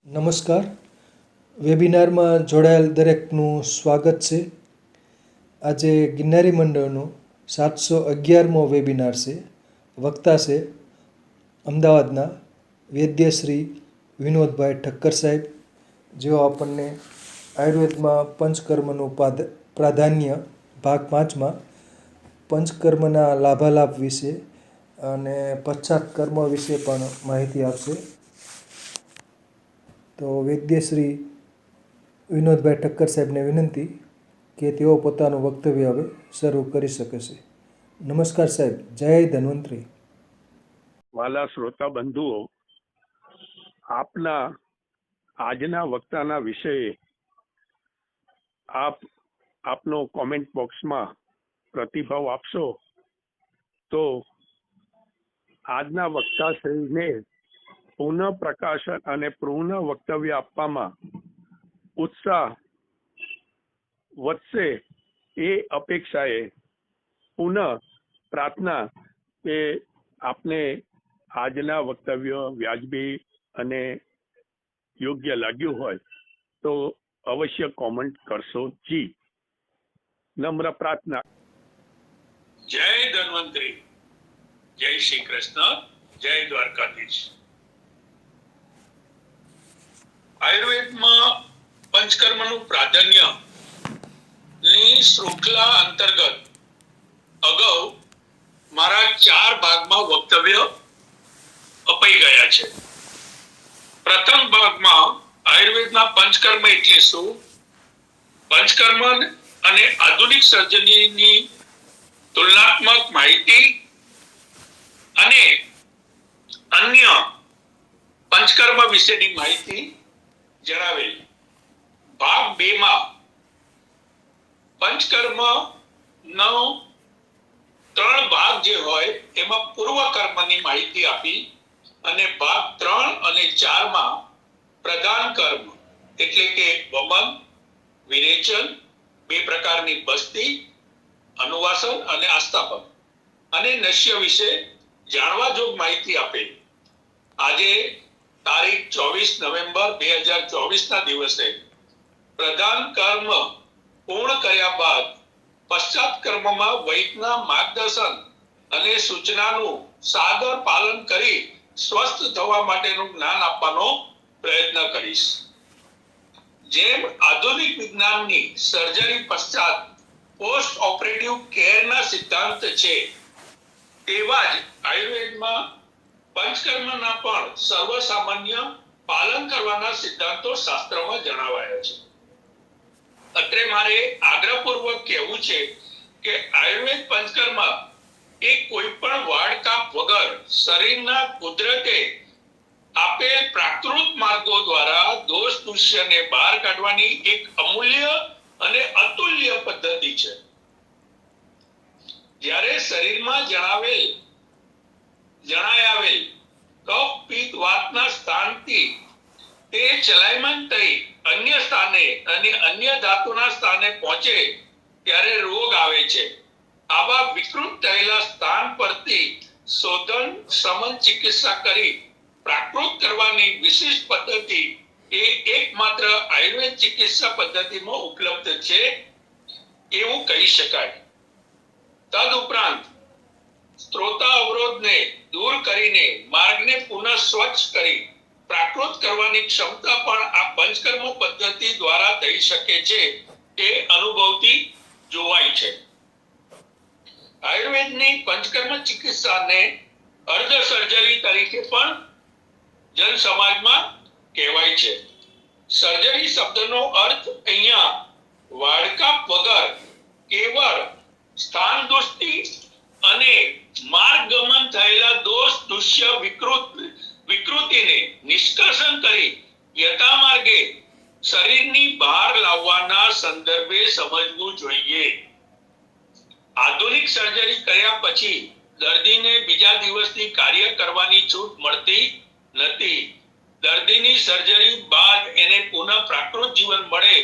નમસ્કાર. વેબિનારમાં જોડાયેલ દરેકનું સ્વાગત છે. આજે ગિરનારી મંડળનો 711મો વેબિનાર છે. વક્તા છે અમદાવાદના વૈદ્ય શ્રી વિનોદભાઈ ઠક્કર સાહેબ, જેઓ આપણને આયુર્વેદમાં પંચકર્મનું પ્રાધાન્ય ભાગ 5માં પંચકર્મના લાભાલાભ વિશે અને પશ્ચાત કર્મ વિશે પણ માહિતી આપશે. તો વૈદ્ય શ્રી વિનોદભાઈ ઠક્કર સાહેબને વિનંતી કે તેઓ પોતાનું વક્તવ્ય હવે શરૂ કરી શકે છે. નમસ્કાર સાહેબ. જય ધન્વંતરી. વાલા શ્રોતા બંધુઓ, આપના આજના વક્તાના વિષયે આપનો કોમેન્ટ બોક્સમાં પ્રતિભાવ આપશો તો આજના વક્તાશ્રીને પુનઃ પ્રકાશન અને પુનઃ વક્તવ્ય આપવામાં ઉત્સાહ વધશે એ અપેક્ષાએ પુનઃ પ્રાર્થના કે આપને આજના વક્તવ્ય વ્યાજબી અને યોગ્ય લાગ્યું હોય તો અવશ્ય કોમેન્ટ કરશો જી. નમ્ર પ્રાર્થના. જય ધન્વંતરી, જય શ્રી કૃષ્ણ, જય દ્વારકાધીશ. આયુર્વેદમાં પંચકર્મનું પ્રાધાન્ય ની શૃંખલા અંતર્ગત અગાઉ મારા 4 ભાગમાં વક્તવ્ય અપાઈ ગયા છે. પ્રથમ ભાગમાં આયુર્વેદના પંચકર્મ એટલે શું, પંચકર્મ અને આધુનિક સર્જરીની તુલનાત્મક માહિતી અને અન્ય પંચકર્મ વિશેની માહિતી જણાવેલી. ભાગ 2 માં પંચકર્મ નો 3 ભાગ જે હોય એમાં પૂર્વ કર્મની માહિતી આપી અને ભાગ 3 અને 4 માં પ્રધાન કર્મ એટલે કે વમન, વિરેચન, 2 પ્રકારની બસ્તી, અનુવાસન અને આસ્થાપન અને નશ્ય વિશે જાણવા જોગ માહિતી આપે. આજે તારીખ 24 નવેમ્બર 2024 ના દિવસે પ્રધાન કર્મ પૂર્ણ કર્યા બાદ પશ્ચાત કર્મમાં વૈદના માર્ગદર્શન અને સૂચનાનું સાદર પાલન કરી સ્વસ્થ થવા માટેનું જ્ઞાન આપવાનો પ્રયત્ન કરીશ. જેમ આધુનિક વિજ્ઞાનની સર્જરી પશ્ચાત પોસ્ટ ઓપરેટિવ કેરના સિદ્ધાંત છે, તેવા જ આયુર્વેદમાં પંચકર્મના પણ સર્વસામાન્ય પાલન કરવાના સિદ્ધાંતો શાસ્ત્રમાં જણાવાયા છે. અત્રે મારે આગ્રહપૂર્વક કહેવું છે કે આયુર્વેદ પંચકર્મ એ કોઈ પણ વાડકાપ વગર શરીરના કુદરતે આપેલ પ્રાકૃત માર્ગો દ્વારા દોષ દુષ્યને બહાર કાઢવાની એક અમૂલ્ય અને અતુલ્ય પદ્ધતિ છે. જ્યારે શરીરમાં જણાયાવેલ કફ પિત્ત વાતના સ્થાનથી તે ચલાયમાન થઈ અન્ય સ્થાને અને અન્ય ધાતુના સ્થાને પહોંચે ત્યારે રોગ આવે છે. આવા વિકૃત થયેલા સ્થાન પરથી શોધન સમન ચિકિત્સા કરી પ્રાકૃત કરવાની વિશિષ્ટ પદ્ધતિ એ એકમાત્ર આયુર્વેદ ચિકિત્સા પદ્ધતિમાં ઉપલબ્ધ છે એવું કહી શકાય. તદુપરાંત સ્ત્રોતા અવરોધને દૂર કરીને માર્ગને પુનઃ સ્વચ્છ કરી પ્રાકૃત કરવાની ક્ષમતા પણ આ પંચકર્મ પદ્ધતિ દ્વારા થઈ શકે છે તે અનુભવથી જોવાય છે. આયુર્વેદની પંચકર્મ ચિકિત્સાને અર્ધ સર્જરી તરીકે પણ જન સમાજમાં કહેવાય છે. સર્જરી શબ્દનો અર્થ અહીંયા વાડકાપ વગર કેવળ સ્થાન દુષ્ટિ અને માર્ગગમન થયેલા દોષ દુષ્ય વિકૃતિને નિષ્કર્ષણ કરી યથામાર્ગે શરીરની બહાર લાવવાના સંદર્ભે સમજવું જોઈએ. આધુનિક સર્જરી કર્યા પછી દર્દીને બીજા દિવસની કાર્ય કરવાની છૂટ મળતી નથી. દર્દીની સર્જરી બાદ એને પુનઃ પ્રાકૃત જીવન મળે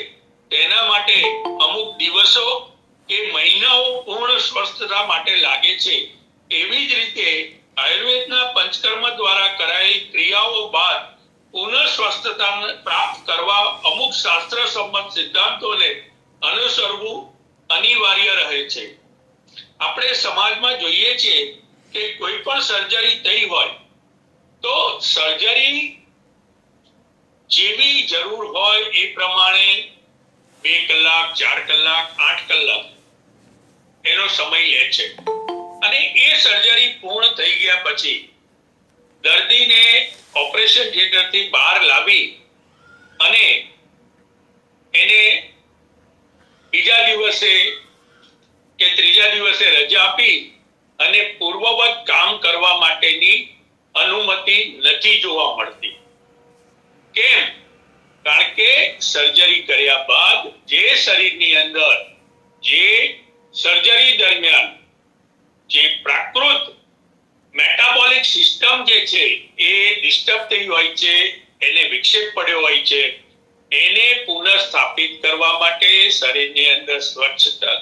તેના માટે અમુક દિવસો કે મહિનાઓ પૂર્ણ સ્વસ્થતા માટે લાગે છે. એવી જ રીતે આયુર્વેદના પંચકર્મ દ્વારા કરાયેલી ક્રિયાઓ બાદ પુનઃ સ્વસ્થતા પ્રાપ્ત કરવા અમુક શાસ્ત્ર સંબંધ સિદ્ધાંતોને અનુસરવું અનિવાર્ય રહે છે. આપણે સમાજમાં જોઈએ છીએ કે કોઈ પણ સર્જરી થઈ હોય તો સર્જરી જેવી જરૂર હોય એ પ્રમાણે 2 કલાક 4 કલાક 8 કલાક એનો સમય લે છે અને એ સર્જરી પૂર્ણ થઈ ગયા પછી દર્દીને ઓપરેશન થિયેટરથી બહાર લાવી અને એને બીજા દિવસે કે ત્રીજા દિવસે રજા આપી અને પૂર્વવત કામ કરવા માટેની અનુમતિ નથી જોવા મળતી. કેમ? કારણ કે સર્જરી કર્યા બાદ જે શરીરની અંદર જે સર્જરી દરમિયાન જે પ્રાકૃત મેટાબોલિક સિસ્ટમ જે છે એ ડિસ્ટર્બ થઈ હોય છે, એને વિક્ષેપ પડ્યો હોય છે, એને પુનઃસ્થાપિત કરવા માટે શરીરની અંદર સ્વચ્છતા,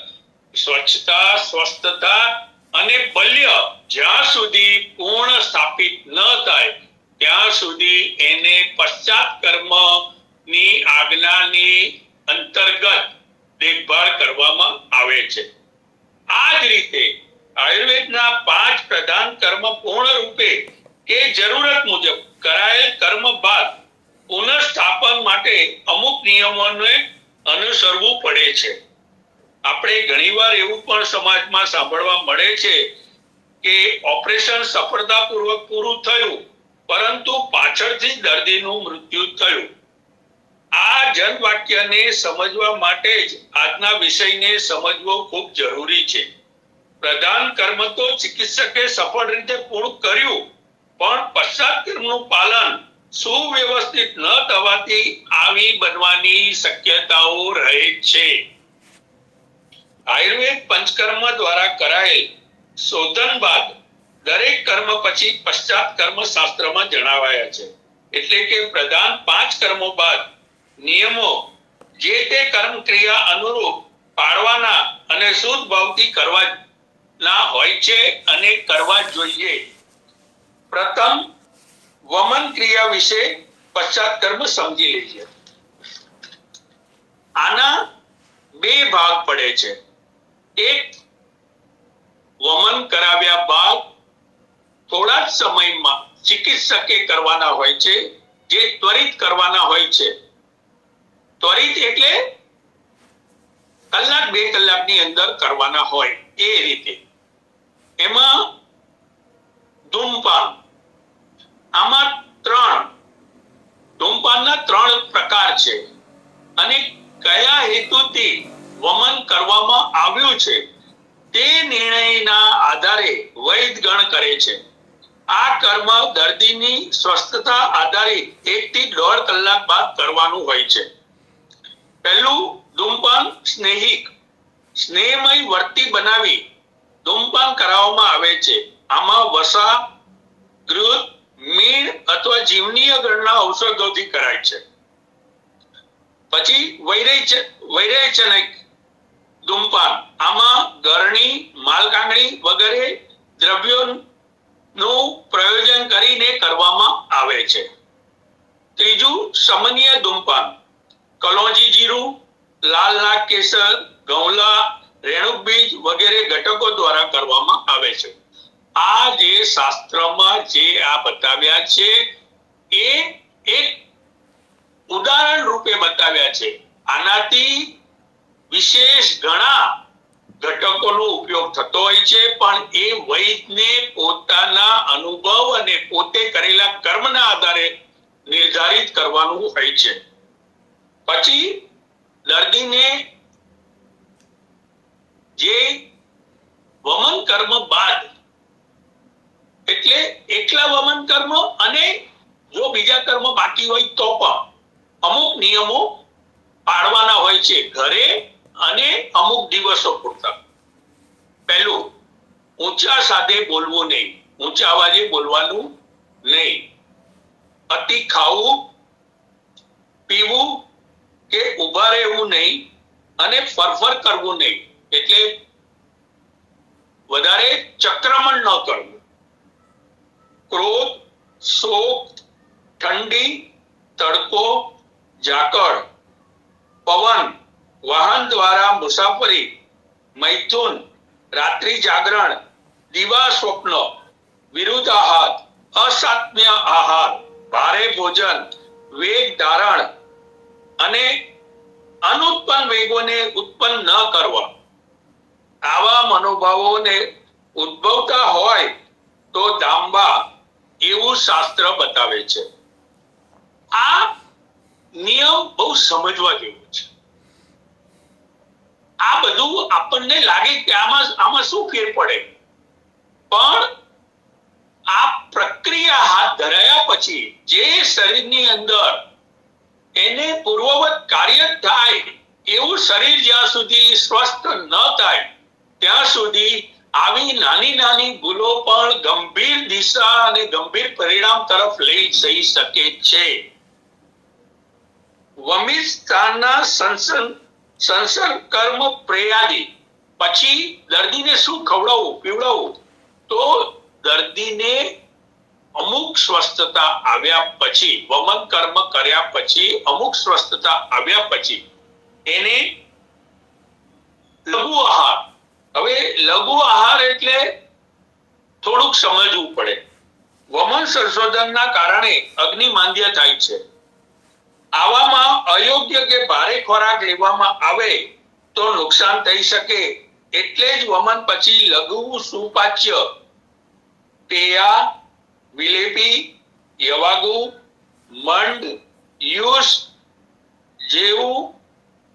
સ્વસ્થતા અને બલ્ય જ્યાં સુધી પૂર્ણ સ્થાપિત ન થાય ત્યાં સુધી એને પશ્ચાત કર્મની આજ્ઞાની અંતર્ગત દેખભાળ કરવામાં આવે છે. આ જ રીતે આયુર્વેદના 5 પ્રધાન કર્મ પૂર્ણ રૂપે કે જરૂરત મુજબ કરાયેલ કર્મ બાદ પુનઃસ્થાપન માટે અમુક નિયમોને અનુસરવું પડે છે. આપણે ઘણીવાર એવું પણ સમાજમાં સાંભળવા મળે છે કે ઓપરેશન સફળતાપૂર્વક પૂરું થયું પરંતુ પાછળથી દર્દીનું મૃત્યુ થયું. આ જનવાક્યને સમજવા માટે જ આજના વિષયને સમજવો ખૂબ જરૂરી છે. પ્રધાન કર્મ તો ચિકિત્સકે સફળ રીતે પૂર્ણ કર્યું પણ પશ્ચાત કર્મનું પાલન સુવ્યવસ્થિત ન થવાથી આવી બનવાની શક્યતાઓ રહે છે. આયુર્વેદ પંચકર્મ દ્વારા કરાયેલ શોધન બાદ દરેક કર્મ પછી પશ્ચાત કર્મ શાસ્ત્રમાં જણાવાયા છે. એટલે કે પ્રધાન 5 કર્મો બાદ નિયમો જે તે કર્મ ક્રિયા અનુરૂપ પાળવાના અને શુદ્ધ ભાવથી કરવાના હોય છે અને કરવા જોઈએ. પ્રથમ વમન ક્રિયા વિશે પશ્ચાત કર્મ સમજી લઈએ. આના 2 ભાગ પડે છે. એક, વમન કરાવ્યા બાદ થોડા જ સમયમાં ચિકિત્સકે કરવાના હોય છે, જે ત્વરિત કરવાના હોય છે. ત્વરિત એટલે કલાક 2 કલાકની અંદર કરવાના હોય એ રીતે. એમાં ધૂમપાન, આમાં 3 ધૂમપાનના 3 પ્રકાર છે અને કયા હેતુથી વમન કરવામાં આવ્યું છે તે નિર્ણયના આધારે વૈદ ગણ કરે છે. આ કર્મ દર્દીની સ્વસ્થતા આધારિત 1 થી 1.5 કલાક બાદ કરવાનું હોય છે. પહેલું ધૂમપાન સ્નેહિક, સ્નેહમય વર્તી બનાવી ધૂમપાન કરાવવામાં આવે છે. આમાં વસા, ગૃહ, મીણ અથવા જીવનીય ગણના ઔષધોથી કરાય છે. પછી વૈરેચનિક ધૂમપાન, આમાં ગરણી, માલકાંગણી વગેરે દ્રવ્યોનું પ્રયોજન કરીને કરવામાં આવે છે. ત્રીજું સમનીય ધૂમપાન, કલોજી જીરું, લાલ નાગ કેસર, ગૌલા, રેણુક બીજ વગેરે ઘટકો દ્વારા કરવામાં આવે છે. આ જે શાસ્ત્રમાં જે આ બતાવ્યા છે એ એક ઉદાહરણ રૂપે બતાવ્યા છે. આનાથી વિશેષ ઘણા ઘટકોનો ઉપયોગ થતો હોય છે પણ એ વૈદને પોતાના અનુભવ અને પોતે કરેલા કર્મના આધારે નિર્ધારિત કરવાનું હોય છે. પછી દર્દીને જે વમન કર્મ બાદ એટલે એકલા વમન કર્મ અને જો બીજા કર્મ બાકી હોય તો પણ અમુક નિયમો પાળવાના હોય છે ઘરે અને અમુક દિવસો પૂરતા. પહેલું, ઊંચા સાદે બોલવું નહીં, ઊંચા અવાજે બોલવાનું નહીં. અતિ ખાવું, પીવું કે ઉભા રહેવું નહીં અને ફરફર કરવું નહીં. એટલે વધારે ચક્રમણ ન કરવું. ક્રોધ, શોક, ઠંડી તડકો, ઝાકળ, પવન, વાહન દ્વારા મુસાફરી, મૈથુન, રાત્રિ જાગરણ, દિવા સ્વપ્ન, વિરુદ્ધાહાર, અસાત્મ્ય આહાર, ભારે ભોજન, વેગ ધારણ અને અનુત્પન્ન વેગોને ઉત્પન્ન ન કરવા, આવા મનોભાવોને ઉદ્ભવતા હોય તો દાંબા એવું શાસ્ત્ર બતાવે છે. આ નિયમ બહુ સમજવા જેવો છે. આ બધું આપણને લાગે કે આમાં શું ફેર પડે, પણ આ પ્રક્રિયા હાથ ધરાયા પછી જે શરીરની અંદર એને પૂર્વવત કાર્ય થાય એવું શરીર જ્યાં સુધી સ્વસ્થ ન થાય ત્યાં સુધી આવી નાની નાની ભૂલો પણ ગંભીર દિશા અને ગંભીર પરિણામ તરફ લઈ જઈ શકે છે. વમિત સ્થાનના સંસર્ગ કર્મ પ્રયાદી પછી દર્દીને શું ખવડાવવું પીવડાવવું, તો દર્દીને અમુક સ્વસ્થતા આવ્યા પછી, વમન કર્મ કર્યા પછી, અમુક સ્વસ્થતા આવ્યા પછી એને લઘુ આહાર. હવે લઘુ આહાર એટલે થોડુંક સમજવું પડે. વમન સંશોધનના કારણે અગ્નિમાંદ્ય થાય છે. આવામાં અયોગ્ય કે ભારે ખોરાક લેવામાં આવે તો નુકસાન થઈ શકે. એટલે જ વમન પછી લઘુ સુપાચ્ય પેયા, વિલેપી, યવાગુ, મંડ, યુસ જેવું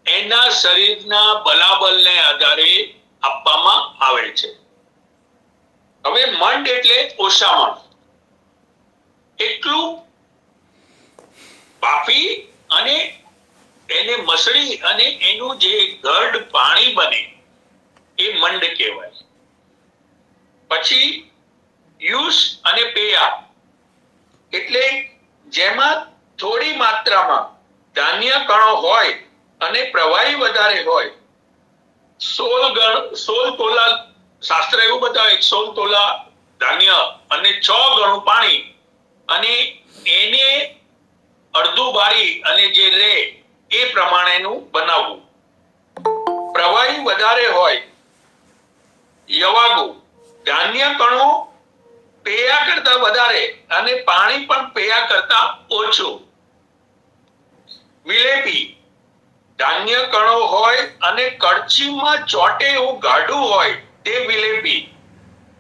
એના શરીરના બલાબલને આધારે આપવામાં આવે છે. હવે મંડ એટલે ઓછામાં એટલું બાફી અને એને મસળી અને એનું જે ગઢ પાણી બને એ મંડ કહેવાય. પછી યુસ અને પેયા એટલે જેમાં થોડી માત્રામાં ધાન્ય કણો હોય અને પ્રવાહી વધારે હોય. 16 તોલા શાસ્ત્ર એવું બતાવે, 16 તોલા ધાન્ય અને 6 ગણું પાણી અને એને અડધું બારી અને જે રે એ પ્રમાણેનું બનાવવું. પ્રવાહી વધારે હોય યવાગુ, ધાન્ય કણો પેયા કરતા વધારે અને પાણી પણ પેયા કરતા ઓછું. વિલેપી, ધાન્ય કણો હોય અને કડછીમાં ચોટે એવું ગાઢું હોય તે વિલેપી.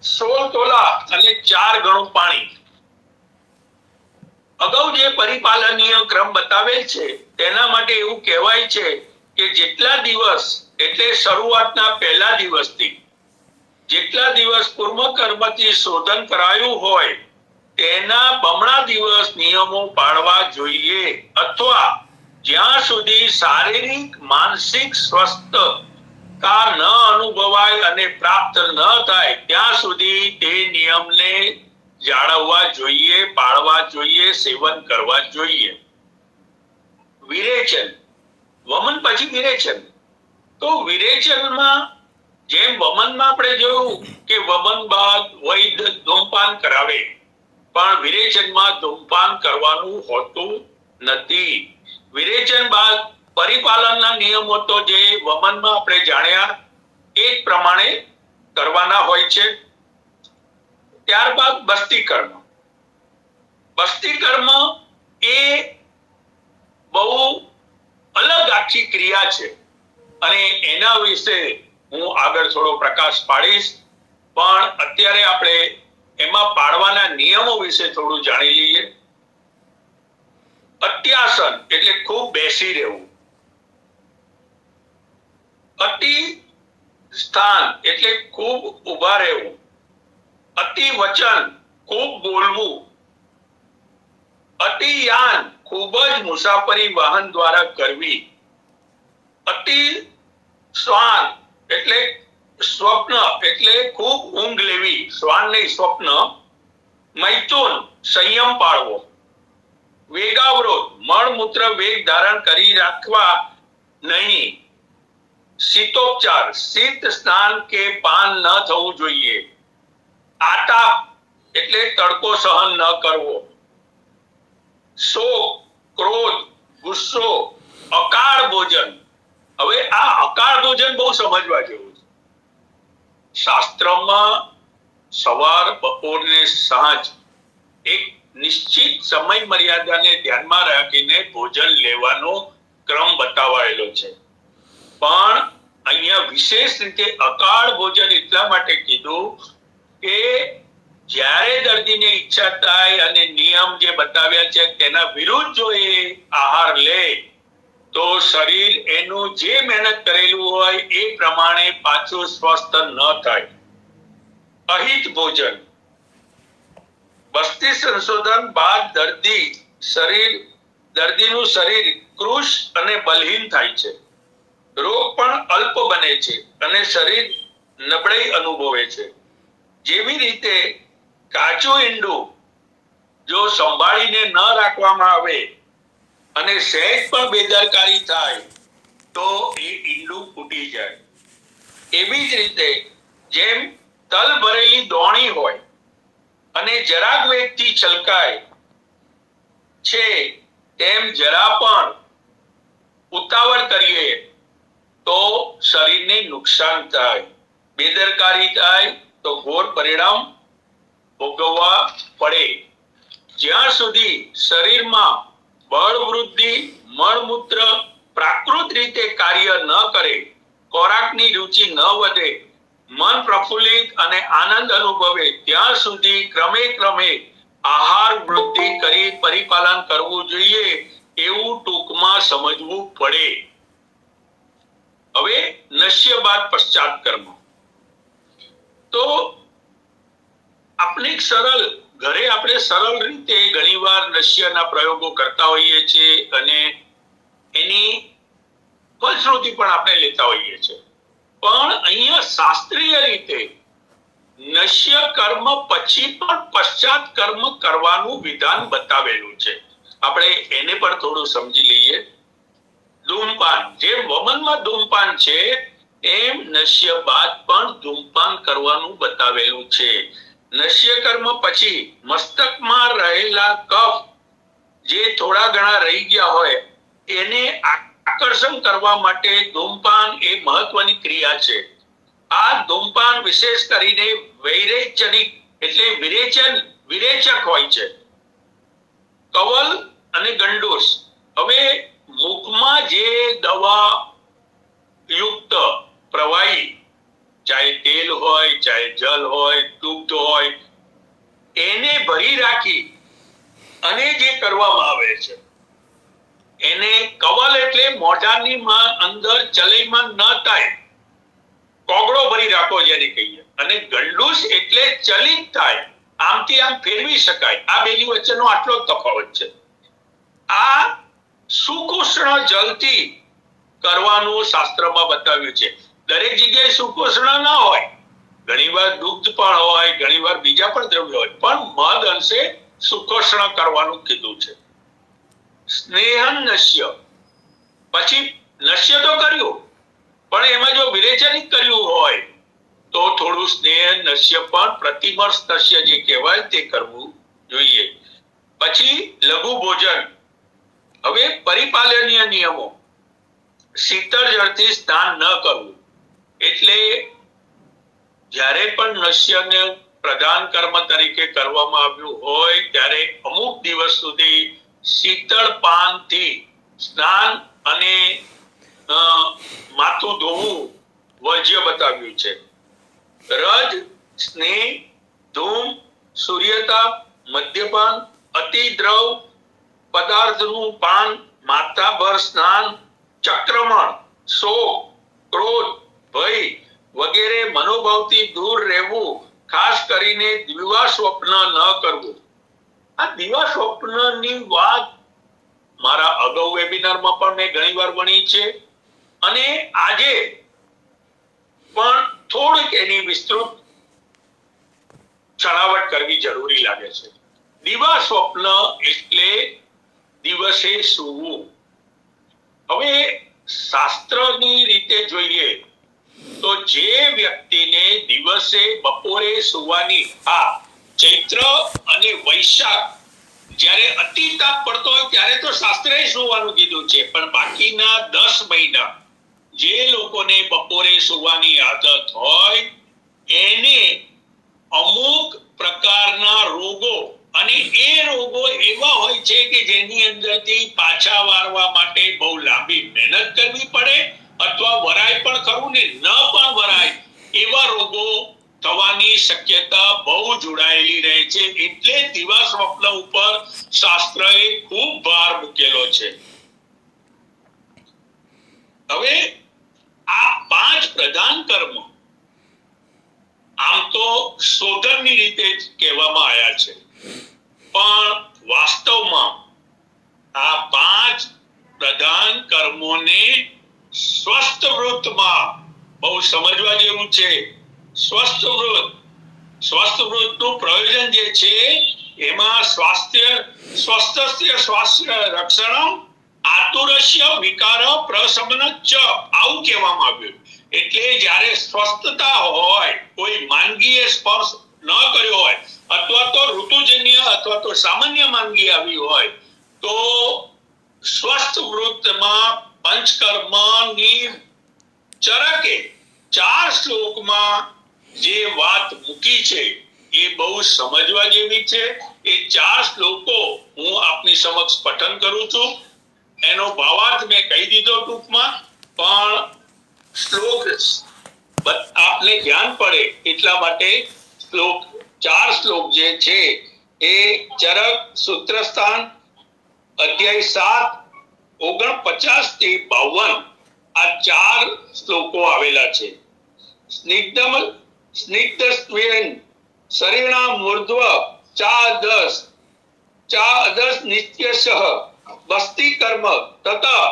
16 તોલા અને 4 ગણું પાણી. અગાઉ જે પરિપાલનીય ક્રમ બતાવેલ છે તેના માટે એવું કહેવાય છે કે જેટલા દિવસ એટલે શરૂઆતના પહેલા દિવસથી જેટલા દિવસ પૂર્વ કર્મથી શોધન કરાયું હોય તેના બમણા દિવસ નિયમો પાળવા જોઈએ, અથવા જ્યાં સુધી શારીરિક માનસિક સ્વસ્થતા ન અનુભવાય અને પ્રાપ્ત ન થાય ત્યાં સુધી તે નિયમને જાળવવા જોઈએ, પાળવા જોઈએ, સેવન કરવા જોઈએ. વિરેચન, વમન પછી વિરેચન. તો વિરેચનમાં જેમ વમનમાં આપણે જોયું કે વમન બાદ વૈદ્ય ધૂમપાન કરાવે, પણ વિરેચનમાં ધૂમપાન કરવાનું હોતું નથી. વિરેચન બાદ પરિપાલનના નિયમો તો જે વમનમાં આપણે જાણ્યા એ જ પ્રમાણે કરવાના હોય છે. ત્યારબાદ બસ્તી કર્મ. બસ્તી કર્મ એ બહુ અલગ આખી ક્રિયા છે અને એના વિશે હું આગળ થોડો પ્રકાશ પાડીશ, પણ અત્યારે આપણે એમાં પાડવાના નિયમો વિશે થોડું જાણી લઈએ. અત્યાસન એટલે ખૂબ બેસી રહેવું. અતિ સ્થાન એટલે ખૂબ ઊભા રહેવું. અતિ વચન ખૂબ બોલવું. અતિ યાન ખૂબ જ મુસાફરી વાહન દ્વારા કરવી. અતિ શ્વાન એટલે સ્વપ્ન એટલે ખૂબ ઊંઘ લેવી, શ્વાન નહીં સ્વપ્ન. મૈથુન સંયમ પાળવો. વેગાવરોધ મળમૂત્ર વેગ ધારણ કરી રાખવા નહીં. શીતોપચાર શીત સ્નાન કે પાન ન થવું જોઈએ. આતાપ એટલે તડકો સહન ન કરવો. શોક ક્રોધ, ગુસ્સો, અકાળ ભોજન. હવે આ અકાળ ભોજન બહુ સમજવા જેવું છે. શાસ્ત્રમાં સવાર, બપોર ને સાંજ એક નિશ્ચિત સમય મર્યાદાને ધ્યાનમાં રાખીને ભોજન લેવાનો ક્રમ બતાવાયેલો છે. પણ અહીંયા વિશેષ રીતે અકાળ ભોજન એટલા માટે કીધું કે જ્યારે દર્દીને ઈચ્છા થાય અને નિયમ જે બતાવ્યા છે તેના વિરુદ્ધ જો એ આહાર લે તો શરીર એનું જે મહેનત કરેલું હોય એ પ્રમાણે પાછું સ્વસ્થ ન થાય. અહિત ભોજન. વસ્તી સંશોધન બાદ દર્દીનું શરીર કૃશ અને બલહીન થાય છે. રોગ પણ અલ્પ બને છે અને શરીર નબળાઈ અનુભવે છે. જેવી રીતે કાચું ઈંડું જો સંભાળીને ન રાખવામાં આવે અને સહેજ પણ બેદરકારી થાય તો એ ઈંડું ફૂટી જાય. એવી જ રીતે જેમ તલ ભરેલી દોણી હોય અને જરાક વેગથી છલકાય છે તેમ જરા પણ ઉતાવળ કરીએ તો શરીરને નુકસાન થાય, બેદરકારી થાય તો ઘોર પરિણામ ભોગવવા પડે. જ્યાં સુધી શરીરમાં બળ વૃદ્ધિ, મળમૂત્ર પ્રાકૃત રીતે કાર્ય ન કરે, ખોરાકની રુચિ ન વધે, મન પ્રફુલ્લિત અને આનંદ અનુભવે ત્યાં સુધી ક્રમે આહાર વૃદ્ધિ કરી પરિપાલન કરવું જોઈએ એવું ટૂંકમાં સમજવું પડે. હવે નશ્ય બાદ પશ્ચાત કર્મ. તો આપણે ઘરે સરળ રીતે ઘણીવાર નશ્યના પ્રયોગો કરતા હોઈએ છીએ અને એની ફલશ્રુતિ પણ આપણે લેતા હોઈએ છીએ. પણ અહીંયા શાસ્ત્રીય રીતે નશ્ય કર્મ પછી પણ પશ્ચાત કર્મ કરવાનું વિધાન બતાવેલું છે. આપણે એને પણ થોડું સમજી લઈએ. ધૂમપાન, જેમ વમનમાં ધૂમપાન છે એમ નશ્ય બાદ પણ ધૂમપાન કરવાનું બતાવેલું છે. નશ્ય કર્મ પછી મસ્તકમાં રહેલા કફ જે થોડા ઘણા રહી ગયા હોય એને આકર્ષણ કરવા માટે ધૂમપાન એ મહત્વની ક્રિયા છે. આ ધૂમપાન વિશેષ કરીને વૈરેચનિક એટલે વિરેચક હોય છે. કવલ અને ગંડૂસ. હવે મુખમાં જે દવા યુક્ત પ્રવાહી, ચાહે તેલ હોય, ચાહે જલ હોય, દૂધ હોય, એને ભરી રાખી અને જે કરવામાં આવે છે એને કવલ એટલે મોઢાની અંદર ચલયમાન ન થાય, કોગળો ભરી રાખો જેને કહીએ, અને ગંડૂસ એટલે ચલિત થાય, આમથી આમ ફેરવી શકાય. આ બેની વચ્ચેનો આટલો તફાવત છે. આ સુકુષ્ણ જલથી કરવાનું શાસ્ત્રમાં બતાવ્યું છે. દરેક જગ્યાએ સુકુષ્ણ ના હોય, ઘણીવાર દુગ્ધ પણ હોય, ઘણીવાર બીજા પણ દ્રવ્ય હોય, પણ મહદ અંશે સુકુષ્ણ કરવાનું કીધું છે. સ્નેહન નશ્ય. પછી નશ્ય તો કર્યું પણ એમાં જો વિરેચનિક કર્યું હોય તો થોડું સ્નેહ નશ્ય પણ પ્રતિમર્શ નશ્ય જે કહેવાય તે કરવું જોઈએ. પછી લઘુ ભોજન. હવે પરિપાલનીય નિયમો. શીતળ જળથી સ્નાન ન કરવું. એટલે જ્યારે પણ નશ્યને પ્રધાન કર્મ તરીકે કરવામાં આવ્યું હોય ત્યારે અમુક દિવસ સુધી શીતળ પાનથી સ્નાન અને માથું ધોવું વર્જ્ય બતાવ્યું છે. રજ, સ્નેહ, ધૂમ, સૂર્યતાપ, મદ્યપાન, અતિદ્રવ પદાર્થનું પાન, માથાભર સ્નાન, ચક્રમણ, શોક, ક્રોધ, ભય વગેરે મનોભાવથી દૂર રહેવું, ખાસ કરીને દિવા સ્વપ્ન ન કરવું. આ દિવા સ્વપ્નની વાત મારા અગાઉ વેબિનારમાં પણ મેં ઘણીવાર ભણી છે અને આજે પણ થોડીક એની વિસ્તૃત છણાવટ કરવી જરૂરી લાગે છે. દિવા સ્વપ્ન એટલે દિવસે સૂવું. હવે શાસ્ત્રની રીતે જોઈએ તો જે વ્યક્તિને દિવસે બપોરે સૂવાની, ચૈત્ર અને વૈશાખ જ્યારે અતિ તાપ પડતો હોય ત્યારે તો શાસ્ત્રએ સુવાનું કીધું છે, પણ બાકીના 10 મહિના જે લોકોને બપોરે સુવાની આદત હોય એને અમુક પ્રકારના રોગો, અને એ રોગો એવા હોય છે કે જેની અંદરથી પાછા વાળવા માટે બહુ લાંબી મહેનત કરવી પડે, અથવા વરાય પણ ખરું ને ન પણ વરાય એવા રોગો થવાની શક્યતા બહુ જોડાયેલી રહે છે. એટલે દિવા સ્વપ્ન ઉપર શાસ્ત્રએ ખૂબ ભાર મૂકેલો છે. હવે આ 5 પ્રધાન કર્મ આમ તો શોધનની રીતે જ કહેવામાં આવ્યા છે, પણ વાસ્તવમાં આ 5 પ્રધાન કર્મોને સ્વસ્થ વૃત્તમાં બહુ સમજવા જેવું છે. સ્વસ્થ વૃત્તનું પ્રયોજન જે છે એમાં સ્વસ્થસ્ય સ્વાસ્થ્ય રક્ષણમ આતુરસ્ય વિકાર પ્રશમન ચ આવું કહેવામાં આવ્યું. એટલે જ્યારે સ્વસ્થતા હોય, કોઈ માંદગીએ સ્પર્શ ન કર્યો હોય, અથવા તો ઋતુજન્ય અથવા તો સામાન્ય માંદગી આવી હોય, તો સ્વસ્થ વૃત્તમાં પંચકર્મની ચરકે 4 શ્લોકમાં જે વાત મૂકી છે એ બહુ સમજવા જેવી છે. એ 4 શ્લોકો હું આપની સમક્ષ પઠન કરું છું. એનો ભાવાર્થ મેં કહી દીધો ટૂંકમાં, પણ શ્લોક આપને ધ્યાન પડે એટલા માટે 4 શ્લોક જે છે એ ચરક સૂત્રસ્થાન અધ્યાય 7 49 થી 52 આ 4 શ્લોકો આવેલા છે. સ્નિગ્ધસ્ત્વેન શરીણા મૂર્ધ્વ ચા અદસ નિત્યશઃ બસ્તી કર્મ તથા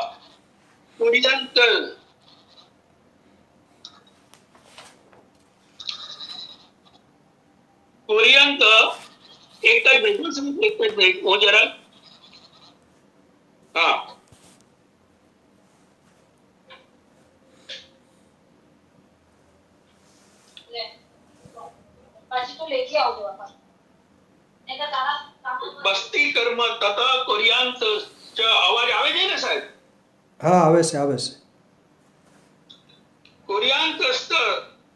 પુર્યંત એક જ મિનિટ હું જરા બસ્તી કર્મ તથા કુર્યાંત અવાજ આવે છે ને સાહેબ? હા, આવે છે. કુર્યાંતસ્ત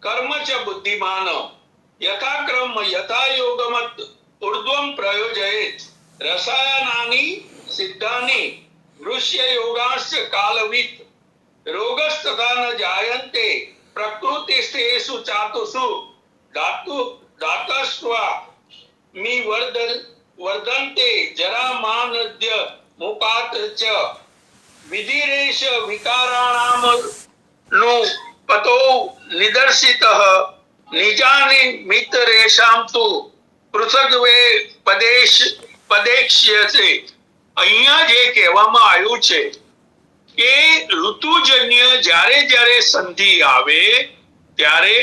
કર્મ ચ બુદ્ધિમાન યથાક્રમ યથા યોગમત ઉર્ધ્વમ પ્રયોજયેત રસાયનાની સિદ્ધાની દૃશ્ય યોગાશ્ચ કાલવિત રોગસ્તથા ન જાયન્તે પ્રકૃતિસ્થેષુ ચાતુષુ ધાતસ્વા મી વર્ધન્તે જરામાનદ્ય મુપાત ચ વિધિરેશ વિકારાણામ નો પતો નિદર્શિતઃ નિજાની મિતરેષામ તુ પૃથગ્વે પદેક્ષ્યસે. અહીંયા જે કહેવામાં આવ્યું છે કે ઋતુજન્ય જ્યારે સંધિ આવે ત્યારે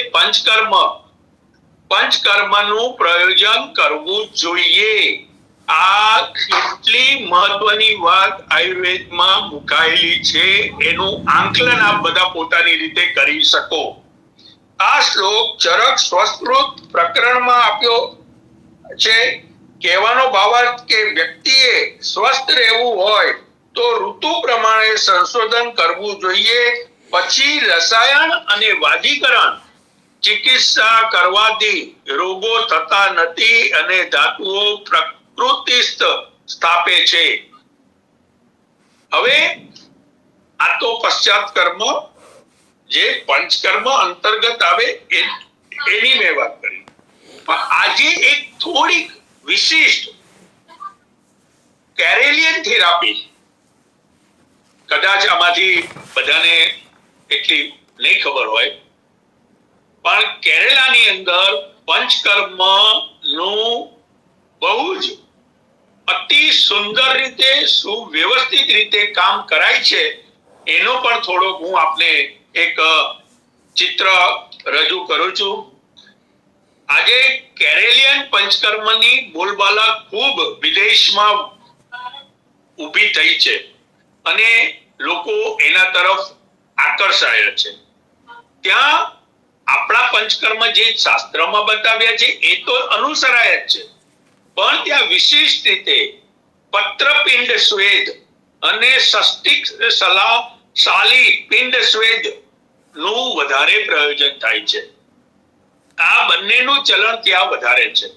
પંચકર્મનું પ્રયોજન કરવું જોઈએ. આ કેટલી મહત્વની વાત આયુર્વેદમાં મુકાયેલી છે એનું આંકલન આપ બધા પોતાની રીતે કરી શકો. આ શ્લોક ચરક સ્વસ્તૃત પ્રકરણમાં આપ્યો છે. કહેવાનો ભાવાર્થ કે વ્યક્તિએ સ્વસ્થ રહેવું હોય તો ઋતુ પ્રમાણે સંશોધન કરવું જોઈએ. પછી રસાયણ અને વાદીકરણ ચિકિત્સા કરવાથી રોગો થતા નથી અને ધાતુઓ પ્રકૃતિસ્થ સ્થાપે છે. હવે આ તો પશ્ચાત કર્મ જે પંચકર્મ અંતર્ગત આવે એની મેં વાત કરી. પણ આજે એક થોડીક વિશિષ્ટ કેરેલિયન થેરાપી, કદાચ આમાંથી બધાને એટલી નહીં ખબર હોય, પણ કેરેલાની અંદર પંચકર્મ નું બહુ જ અતિ સુંદર રીતે સુવ્યવસ્થિત રીતે કામ કરાય છે. એનો પણ થોડોક હું આપને એક ચિત્ર રજૂ કરું છું. આજે કેરેલિયન પંચકર્મની બોલબાલા ખૂબ વિદેશમાં ઊભી થઈ છે અને લોકો એના તરફ આકર્ષાય છે. ત્યાં આપણા પંચકર્મ જે શાસ્ત્રમાં બતાવ્યા છે એ તો અનુસરાય જ છે, પણ ત્યાં વિશિષ્ટ રીતે પત્રપિંડ સ્વેદ અને સસ્તિક શાલી પિંડ સ્વેદ નું વધારે પ્રયોજન થાય છે. આ બંનેનું ચલણ ત્યાં વધારે છે.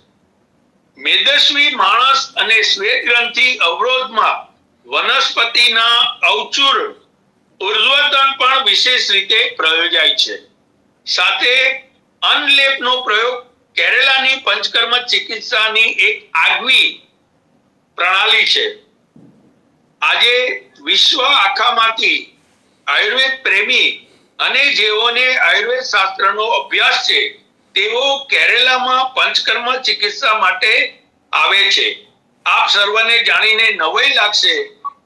મેદસ્વી માણસ અને શ્વેત ગ્રંથિ અવરોધમાં વનસ્પતિના અવચુર ઉર્ધ્વતન પણ વિશેષ રીતે પ્રયોજાય છે. સાથે અનલેપનો પ્રયોગ કેરેલાની પંચકર્મ ચિકિત્સાની એક આગવી પ્રણાલી છે. આજે વિશ્વ આખામાંથી આયુર્વેદ પ્રેમી અને જેઓને આયુર્વેદ શાસ્ત્રનો અભ્યાસ છે તેઓ કેરેલામાં પંચકર્મ ચિકિત્સા માટે આવે છે. આપ સર્વને જાણીને નવાઈ લાગશે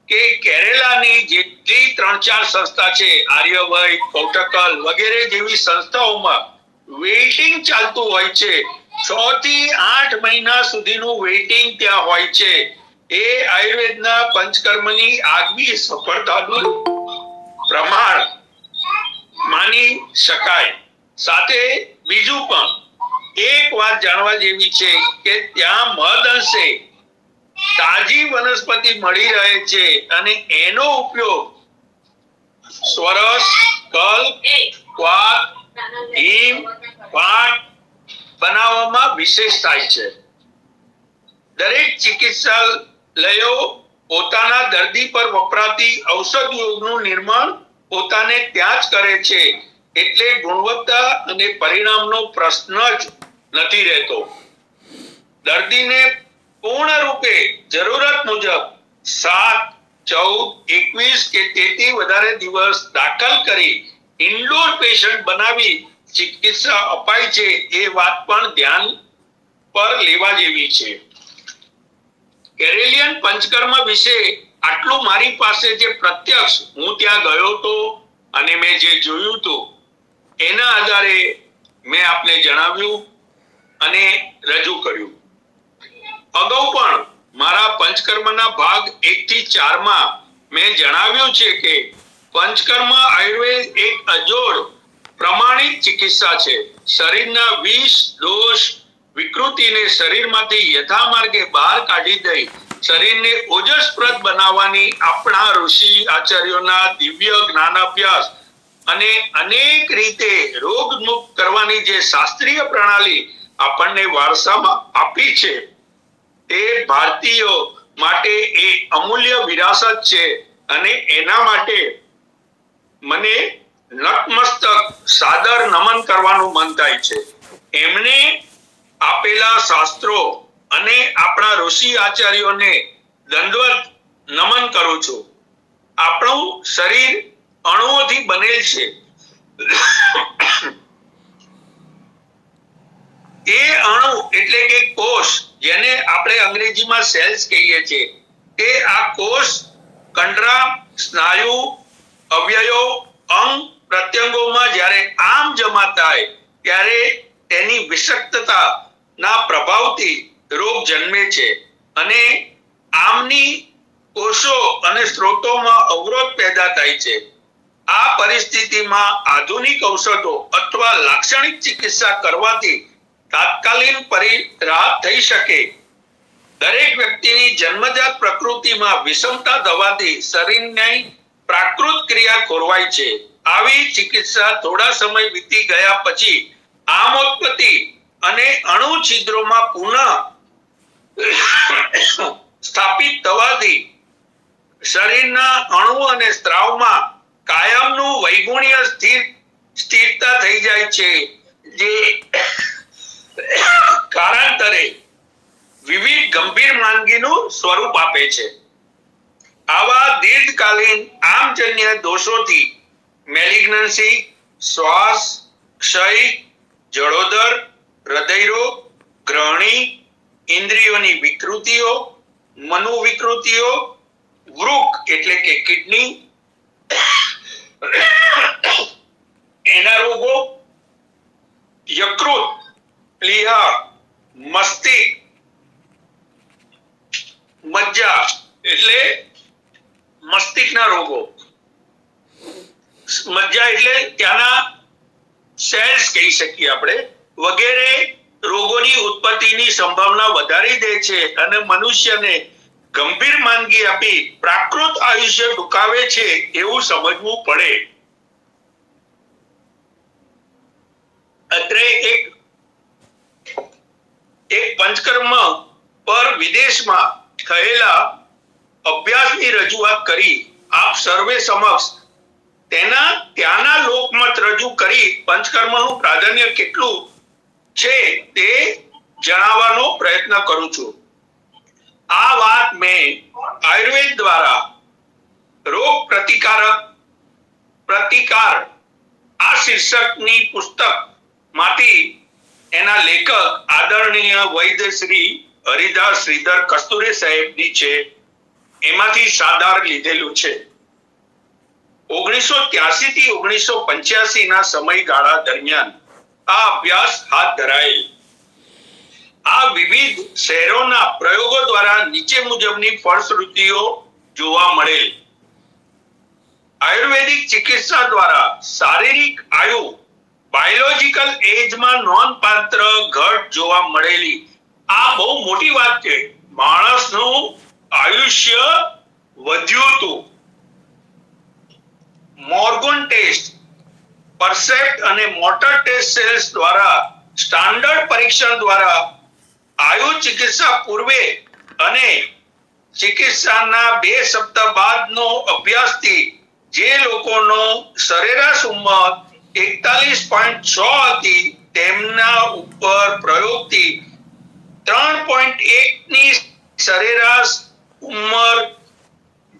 કે કેરેલાની જેટલી 3-4 સંસ્થા છે, આર્યવૈદ, કોટકલ વગેરે જેવી સંસ્થાઓમાં વેઇટિંગ ચાલતું હોય છે. 6 થી 8 મહિના સુધીનું વેઇટિંગ ત્યાં હોય છે. એ આયુર્વેદના પંચકર્મની આગવી સફળતાનું પ્રમાણ માની શકાય. સાથે બીજું પણ એક વાત જાણવા જેવી છે કે ત્યાં મહદઅંશે તાજી વનસ્પતિ મળી રહે છે અને એનો ઉપયોગ સ્વરસ, કલ્પ, ક્વાથ, હિમ, પાટ બનાવવામાં વિશેષ થાય છે. દરેક ચિકિત્સાલયો પોતાના દર્દી પર વપરાતી ઔષધિઓનું નિર્માણ પોતાને ત્યાં જ કરે છે, એટલે ગુણવત્તા અને પરિણામનો પ્રશ્ન જ નથી રહેતો. દર્દીને પૂર્ણ રૂપે જરૂરત મુજબ 7, 14, 21 કે તેથી વધારે દિવસ દાખલ કરી ઇન્ડોર પેશન્ટ બનાવી ચિકિત્સા અપાય છે. એ વાત પણ ધ્યાન પર લેવા જેવી છે. કેરેલિયન પંચકર્મ વિશે આટલું મારી પાસે જે પ્રત્યક્ષ હું ત્યાં ગયો હતો અને મેં જે જોયું હતું એના આધારે મેં આપને જણાવ્યું અને રજૂ કર્યું. અગાઉ પણ મારા પંચકર્મના ભાગ 1 થી 4 માં મેં જણાવ્યું છે કે પંચકર્મ આયુર્વેદ એક અજોડ પ્રમાણિત ચિકિત્સા છે. શરીરના વિષ, દોષ, વિકૃતિને શરીરમાંથી યથામાર્ગે બહાર કાઢી દઈ શરીરને ઓજસ્પ્રદ બનાવવાની આપણા ઋષિ આચાર્યોના દિવ્ય જ્ઞાનાભ્યાસ અને અનેક રીતે રોગ મુક્ત કરવાની જે શાસ્ત્રીય પ્રણાલી આપણને વારસામાં આપી છે તે ભારતીયો માટે એક અમૂલ્ય વિરાસત છે અને એના માટે મને નતમસ્તક સાદર નમન કરવાનું મન થાય છે. એમને આપેલા શાસ્ત્રો અને આપણા ઋષિ આચાર્યોને દંડવત નમન કરું છું. આપણું શરીર અણુઓથી બનેલ છે. એ અણુ એટલે કે કોષ, જેને આપણે અંગ્રેજીમાં સેલ્સ કહીએ છીએ, તે આ કોષ કંડરા, સ્નાયુ, અવયવો, અંગ પ્રત્યંગોમાં જ્યારે આમ જમા થાય ત્યારે તેની વિષાક્તતા ના પ્રભાવથી રોગ જન્મે છે અને આમની કોષો અને સ્ત્રોતોમાં અવરોધ પેદા થાય છે. આ પરિસ્થિતિમાં આધુનિક ઔષધો અથવા લાક્ષણિક ચિકિત્સા કરવાથી તાત્કાલિક રાહત થઈ શકે. દરેક વ્યક્તિની જન્મજાત પ્રકૃતિમાં વિષમતા થવાથી શરીરની પ્રાકૃત ક્રિયા ખોરવાય છે. આવી ચિકિત્સા થોડા સમય વીતી ગયા પછી આમોત્પત્તિ અને અણુ છિદ્રોમાં પુનઃ સ્થાપિત થવાથી શરીરના અણુ અને સ્ત્રાવમાં કાયમનું વૈગુણ્ય સ્થિરતા થઈ જાય છે, જે કાળાંતરે વિવિધ ગંભીર માંદગીનું સ્વરૂપ આપે છે. આવા દીર્ઘકાલીન આમજન્ય દોષોથી મેલિગ્નન્સી, શ્વાસ, ક્ષય, જળોદર, હૃદયરોગ, ગ્રહણી, ઇન્દ્રિયોની વિકૃતિઓ, મનોવિકૃતિઓ, વૃક એટલે કે કિડની, એના રોગો, યકૃત, પ્લીહા, મસ્તિષ્ક, મજ્જા એટલે મસ્તિષ્કના રોગો, મજ્જા એટલે ત્યાંના સેલ્સ કહી શકીએ આપણે, વગેરે રોગોની ઉત્પત્તિની સંભાવના વધારી દે છે અને મનુષ્યને ગંભીર માંદગી આપી પ્રાકૃત આયુષ્ય ટૂંકાવે છે એવું સમજવું પડે. અત્રે એક પંચકર્મ પર વિદેશમાં થયેલા અભ્યાસની રજૂઆત કરી આપ સર્વે સમક્ષ ત્યાંના લોકમત રજૂ કરી પંચકર્મનું પ્રાધાન્ય કેટલું છે તે જણાવવાનો પ્રયત્ન કરું છું. આ વાત મેં આયુર્વેદ દ્વારા રોગ પ્રતિકાર આ શીર્ષકની પુસ્તક માંથી એના લેખક આદરણીય વૈદ્ય શ્રી હરિદાસ શ્રીધર કસ્તુરે સાહેબની છે, એમાંથી સાધાર લીધેલું છે. 1983 થી 1985 ના સમયગાળા દરમિયાન આ અભ્યાસ હાથ ધરાયેલ. આ વિવિધ શહેરોના પ્રયોગો દ્વારા નીચે મુજબની ફળશ્રુતિઓ જોવા મળેલ. આયુર્વેદિક ચિકિત્સા દ્વારા શારીરિક આયુ બાયોલોજીકલ એજમાં નોંધપાત્ર ઘટ જોવા મળેલી. આ બહુ મોટી વાત છે. માણસનું આયુષ્ય વધ્યું હતું. મોર્ગન ટેસ્ટ, પરસેપ્ટ અને મોટર ટેસ્ટ સેલ્સ દ્વારા સ્ટાન્ડર્ડ પરીક્ષણ દ્વારા આયુ ચિકિત્સા પૂર્વે અને ચિકિત્સાના 2 સપ્તાહ બાદનો અભ્યાસથી જે લોકોનો સરેરાશ ઉંમર 41.6 હતી તેમના ઉપર પ્રયોગથી 3.1 ની સરેરાશ ઉંમર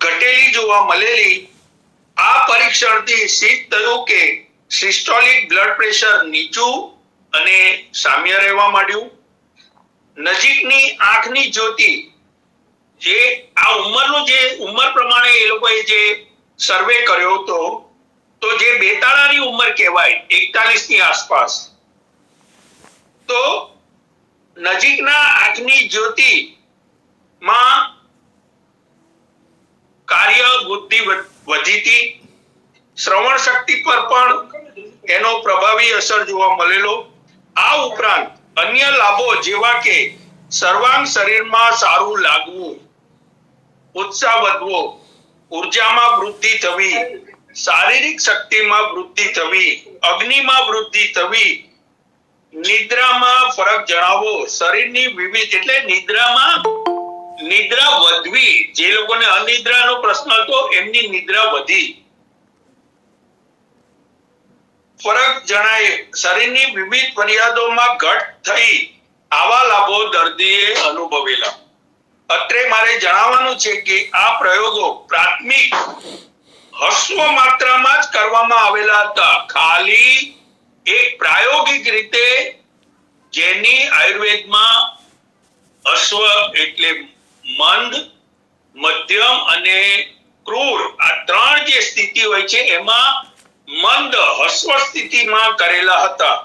ઘટેલી જોવા મળેલી. આ પરીક્ષણથી સિદ્ધ થયું કે સિસ્ટોલિક બ્લડ પ્રેશર નીચું અને સામ્ય રહેવા માંડ્યું. નજીકની આંખની જ્યોતિ, જે આ ઉંમર પ્રમાણે એ લોકોએ જે સર્વે કર્યો હતો, તો જે બેતાળાની ઉંમર કહેવાય 41 ની આસપાસ, તો નજીકના આંખની જ્યોતિ માં કાર્ય બુદ્ધિ વધી હતી. શ્રવણ શક્તિ પર પણ એનો પ્રભાવી અસર જોવા મળેલો. આ ઉપરાંત અન્ય લાભો જેવા કે સર્વાંગ શરીરમાં સારું લાગવું, ઉત્સાહ વધવો, ઉર્જામાં વૃદ્ધિ થવી, શારીરિક શક્તિમાં વૃદ્ધિ થવી, અગ્નિમાં વૃદ્ધિ થવી, નિદ્રામાં ફરક જણાવો, શરીરની વિવિધ એટલે નિદ્રા વધવી. જે લોકોને અનિદ્રાનો પ્રશ્ન હતો એમની નિદ્રા વધી, ફરક જણાય, શરીરની વિવિધ ફરિયાદોમાં ઘટ થઈ. આવા લાભો દર્દીએ અનુભવેલા. અત્રે મારે જણાવવાનું છે કે આ પ્રયોગો પ્રાથમિક હસ્વ માત્રામાં જ કરવામાં આવેલા હતા. ખાલી એક પ્રાયોગિક રીતે, જેની આયુર્વેદમાં અશ્વ એટલે મંદ, મધ્યમ અને ક્રૂર આ 3 જે સ્થિતિ હોય છે એમાં મંદ હસ્વ સ્થિતિમાં કરેલા હતા.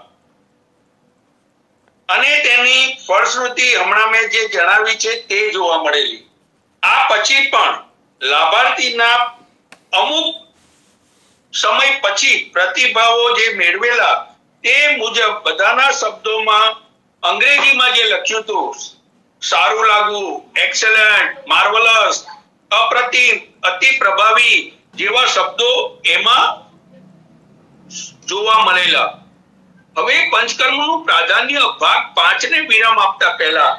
અને તેની ફળશ્રુતિ હમણાં મેં જે જણાવી છે તે જોવા મળેલી. આ પછી પણ લાભાર્થીના અમુક સમય પછી પ્રતિભાવો જે મેળવેલા તે મુજબ બધાના શબ્દોમાં અંગ્રેજીમાં જે લખ્યું હતું, સારું લાગવું, એક્સેલન્ટ, માર્વલસ, અપ્રતિમ, અતિ પ્રભાવી જેવા શબ્દો એમાં જોવા મળેલા. હવે પંચકર્મનું પ્રાધાન્ય ભાગ 5 ને વિરામ આપતા પહેલા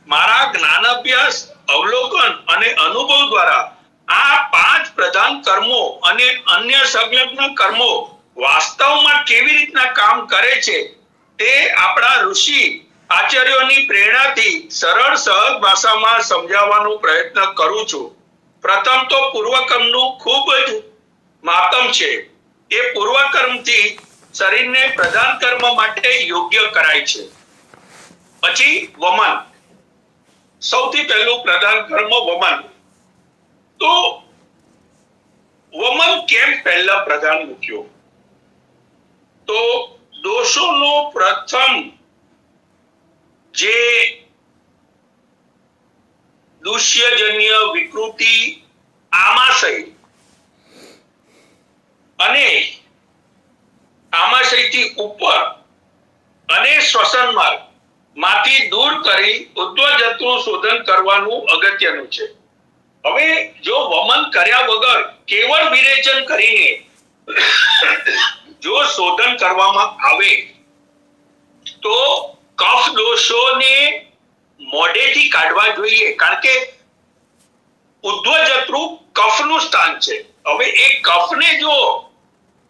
મારા જ્ઞાન અભ્યાસ, અવલોકન અને અનુભવ દ્વારા આ 5 પ્રધાન કર્મો અને અન્ય સંલગ્ન કર્મો વાસ્તવમાં કેવી રીતના કામ કરે છે તે આપણા ઋષિ આચાર્યોની પ્રેરણાથી સરળ સહજ ભાષામાં સમજાવવાનો પ્રયત્ન કરું છું. પ્રથમ તો પૂર્વકર્મનું ખૂબ જ મહત્વ છે. એ પૂર્વકર્મથી શરીરને પ્રધાન કર્મ માટે યોગ્ય કરાય છે. પછી વમન, સૌથી પહેલું પ્રધાન કર્મ વમન. તો વમન કેમ પહેલા પ્રધાન મૂક્યો? તો દોષોનો પ્રથમ જે દુષ્યજન્ય વિકૃતિ, આમાશય અને આમાશયથી ઉપર અને શ્વસન માર્ગ માંથી દૂર કરી ઉદ્ધવજતું શોધન કરવાનું અગત્યનું છે. હવે જો વમન કર્યા વગર કેવળ વિરેચન કરીને જો શોધન કરવામાં આવે તો કફ દોષોને મોઢેથી કાઢવા જોઈએ, કારણ કે ઉદ્ધ્વજત્રુ કફનું સ્થાન છે. હવે એ કફને જો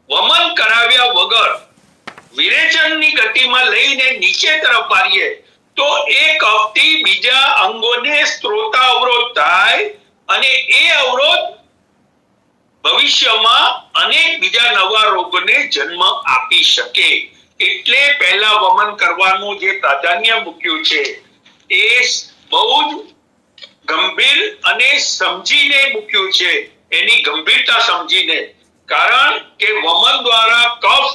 વમન કરાવ્યા વગર વિરેચનની ગતિમાં લઈને નીચે તરફ વાળીએ તો એ કફથી બીજા અંગોને સ્ત્રોતા અવરોધ થાય અને એ અવરોધ ભવિષ્યમાં અનેક બીજા નવા રોગોને જન્મ આપી શકે. એટલે પહેલા વમન કરવાનું જે પ્રાધાન્ય મૂક્યું છે એ બહુ જ ગંભીર અને સમજીને મૂક્યું છે, એની ગંભીરતા સમજીને. કારણ કે વમન દ્વારા કફ,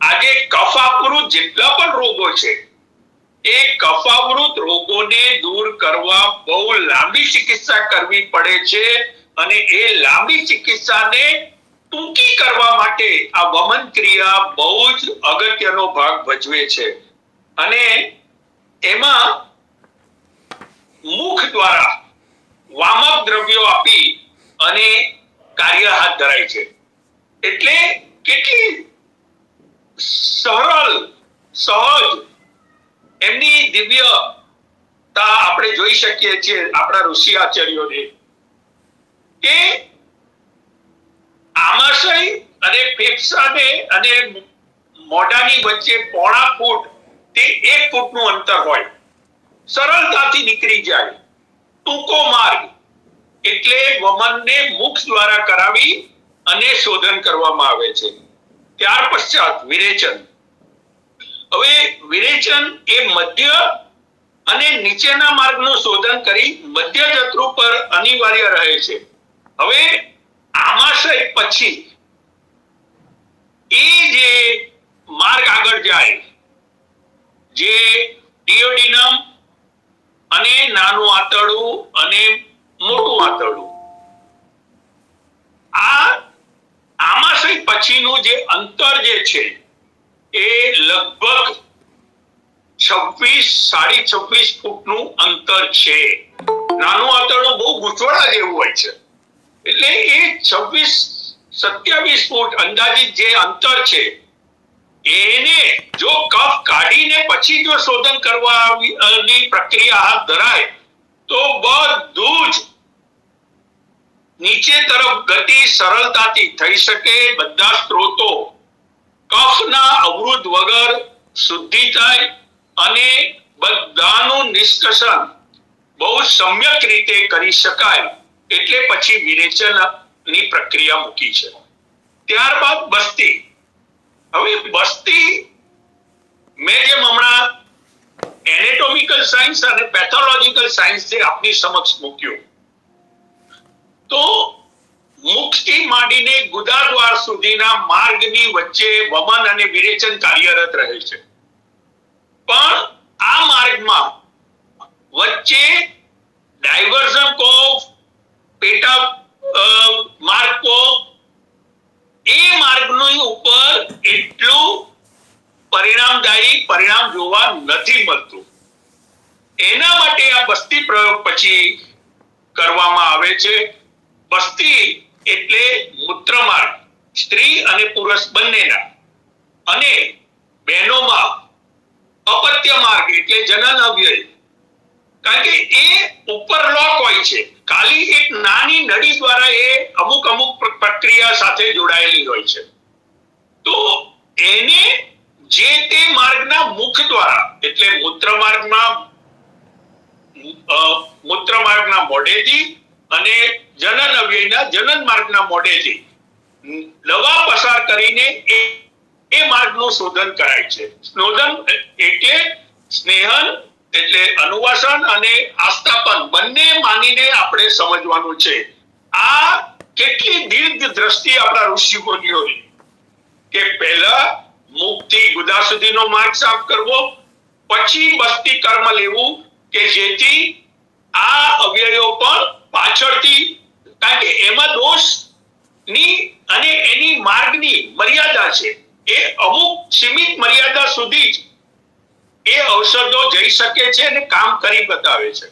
આજે કફાવૃત જેટલા પણ રોગો છે એ કફાવૃત રોગોને દૂર કરવા બહુ લાંબી ચિકિત્સા કરવી પડે છે અને એ લાંબી ચિકિત્સાને ટૂંકી કરવા માટે આ વમન ક્રિયા બહુ જ અગત્યનો ભાગ ભજવે છે. અને એમાં મુખ દ્વારા વામક દ્રવ્યો આપી અને કાર્ય હાથ ધરાય છે. એટલે કેટલી સરળ સહજ એમની દિવ્યતા આપણે જોઈ શકીએ છીએ આપણા ઋષિ આચાર્યોને, કે આમાશય અને ફેફસાને અને મોઢાની વચ્ચે 0.5 ફૂટ તે 1 ફૂટનું અંતર હોય, સરળતાથી નીકળી જાય, ટૂંકો માર્ગ. એટલે વમનને મુખ દ્વારા કરાવી અને શોધન કરવામાં આવે છે. ત્યાર પશ્ચાત વિરેચન. હવે વિરેચન એ મધ્ય અને નીચેના માર્ગનું શોધન કરી મધ્ય જત્રુ પર અનિવાર્ય રહે છે. હવે આમાશય પછી એ જે માર્ગ આગળ જાય, જે ડિયોડિનમ અને નાનું આંતરડું અને મોટું આંતરડું, આ આમાશય પછીનું જે અંતર જે છે એ લગભગ 26-26.5 ફૂટનું અંતર છે. નાનું આંતરડું બહુ ગૂંચવડા જેવું હોય છે, એટલે એ 26-27 ફૂટ અંદાજિત જે અંતર છે એને જો કફ કાઢીને પછી જો શોધન કરવાની પ્રક્રિયા હાથ ધરાય તો બધું જ નીચે તરફ ગતિ સરળતાથી થઈ શકે. બધા સ્ત્રોતો કફના અવરોધ વગર શુદ્ધિ થાય અને બધાનું નિષ્કર્ષણ બહુ સમ્યક રીતે કરી શકાય. એટલે પછી વિરેચનની પ્રક્રિયા મૂકી છે. ત્યારબાદ બસ્તી. હવે બસ્તી મેં જેમ હમણાં એનેટોમિકલ સાયન્સ અને પેથોલોજીકલ સાયન્સ જે આપની સમક્ષ મૂક્યું, તો મુખથી માંડીને ગુદાદ્વાર સુધીના માર્ગની વચ્ચે વમન અને વિરેચન કાર્યરત રહે છે. પણ આ માર્ગમાં વચ્ચે ડાયવર્ઝન કો, પેટા માર્ગ કો, એ માર્ગની ઉપર એટલું પરિણામદાયી પરિણામ જોવા નથી મળતું. એના માટે આ બસ્તી પ્રયોગ પછી કરવામાં આવે છે. બસ્તી એટલે મૂત્રમાર્ગ, સ્ત્રી અને પુરુષ બંનેના, અને બહેનોમાં અપત્ય માર્ગ એટલે જનન અવયવ. કારણ કે એ ઉપર લોક હોય છે, ખાલી એક નાની નળી દ્વારા એ અમુક પ્રક્રિયા સાથે જોડાયેલી હોય છે. તો એને જે તે માર્ગના મુખ દ્વારા એટલે મૂત્રમાર્ગના મોઢેથી અને જનન અવયવના જનન માર્ગના મોઢેથી દવા પસાર કરીને એ માર્ગનું શોધન કરાય છે. શોધન એટલે સ્નેહન એટલે અનુવાસન અને આસ્થાપન બંને માનીને આપણે સમજવાનું છે. આ કેટલી દીર્ઘ દ્રષ્ટિ આપણા ઋષિ મુનિઓની, કે પહેલા મુખથી ગુદા સુધીનો માર્ગ સાફ કરવો, પછી બસ્તી કર્મ લેવું કે જેથી આ અવયવો પણ પાછળથી, કારણ કે એમાં દોષની અને એની માર્ગની મર્યાદા છે, એ અમુક સીમિત મર્યાદા સુધી જ એ ઔષધો જઈ શકે છે અને કામ કરી બતાવે છે.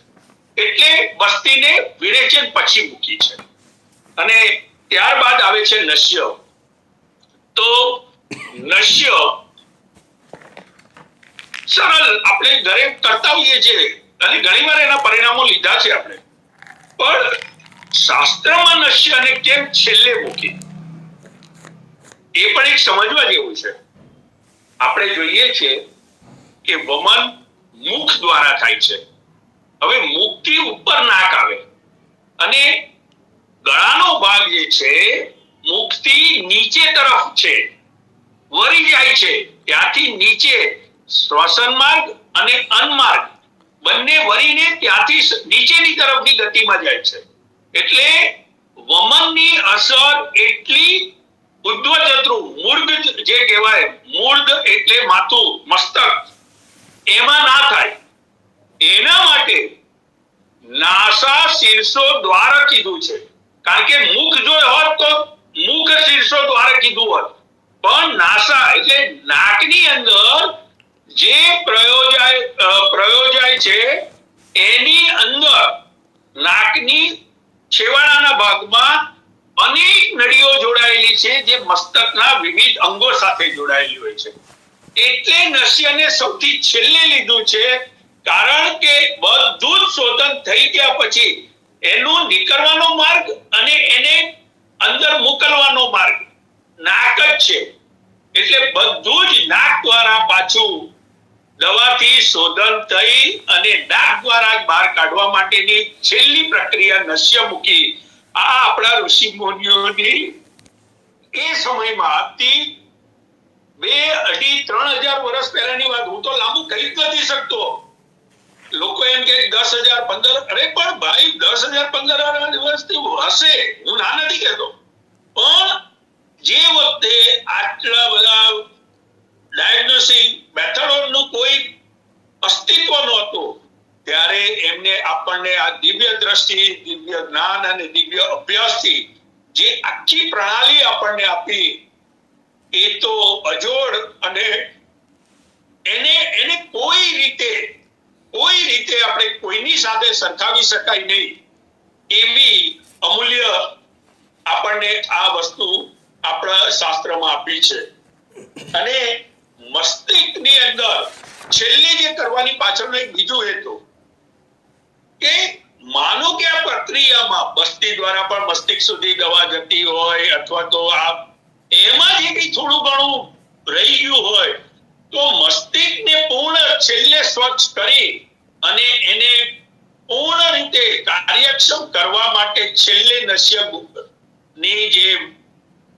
એટલે વસ્તીને વિરેચન પછી મૂકી છે. અને ત્યારબાદ આવે છે નશ્ય. તો નશ્ય સરળ આપણે ઘરે કરતા હોઈએ છીએ અને ઘણીવાર એના પરિણામો લીધા છે આપણે, પણ શાસ્ત્રમાં નશ્યને કેમ છેલ્લે મૂકી એ પણ એક સમજવા જેવું છે. આપણે જોઈએ છે કે વમન મુખ દ્વારા થાય છે. હવે મુખથી ઉપર નાક આવે અને ગળાનો ભાગ જે છે મુખથી નીચે તરફ છે, વળી જાય છે. ત્યાંથી નીચે શ્વસન માર્ગ અને અન્નમાર્ગ બંને વળીને ત્યાંથી નીચેની તરફની ગતિમાં જાય છે. એટલે વમનની અસર એટલી ઉદ્ધ્વચત્રુ મૂર્ધ જે કહેવાય, મૂર્ધ એટલે માથું, મસ્તક, એમાં ના થાય. એના માટે નાસા શીર્ષો દ્વાર કીધું છે. કારણ કે મુખ જો હોત તો મુખ શીર્ષો દ્વાર કીધું હોત, પણ નાસા એટલે નાકની અંદર જે પ્રયોજાય છે એની અંદર નાકની છેવાડાના ભાગમાં અનેક નળીઓ જોડાયેલી છે જે મસ્તકના વિવિધ અંગો સાથે જોડાયેલી હોય છે. એટલે નશ્યને સૌથી છેલ્લે લીધું છે, કારણ કે બધું જ શોધન થઈ ગયા પછી એનું નીકળવાનો માર્ગ અને એને અંદર મોકલવાનો માર્ગ નાક જ છે. એટલે બધું જ નાક દ્વારા પાછું દવાથી શોધન થઈ અને નાક દ્વારા બહાર કાઢવા માટેની છેલ્લી પ્રક્રિયા નશ્ય મૂકી. આ આપણા ઋષિ મુનિઓની એ સમયમાં હતી 2,500-3,000 વર્ષ પહેલાની વાત. હું તો લાંબુ કહી જ નથી શકતો. લોકો એમ કે 10,000 15, અરે પણ ભાઈ 10,000-15,000 વર્ષથી હશે, હું ના નથી કહેતો, પણ જે વખતે આટલા બધા ડાયગ્નોસ્ટિક મેથડોનું કોઈ અસ્તિત્વ નહોતું, ત્યારે એમને આપણને આ દિવ્ય દ્રષ્ટિ, દિવ્ય જ્ઞાન અને દિવ્ય અભ્યાસથી જે આખી પ્રણાલી આપણને આપી એ તો અજોડ, અને એને કોઈ રીતે આપણે કોઈની સાથે સરખાવી શકાય નહીં એવી અમૂલ્ય આપણને આ વસ્તુ આપણા શાસ્ત્રમાં આપી છે. અને મસ્તિષ્કની અંદર છેલ્લે જે કરવાની પાછળનો એક બીજો હેતુ કે માનો કે આ પ્રક્રિયામાં બસ્તી દ્વારા પણ મસ્તિષ્ક સુધી દવા જતી હોય, અથવા તો આ એમાં જે કંઈ થોડું ઘણું રહી ગયું હોય, તો મસ્તિષ્કને પૂર્ણ છેલ્લે સ્વચ્છ કરી અને એને પૂર્ણ રીતે કાર્યક્ષમ કરવા માટે છેલ્લે નશ્યની જે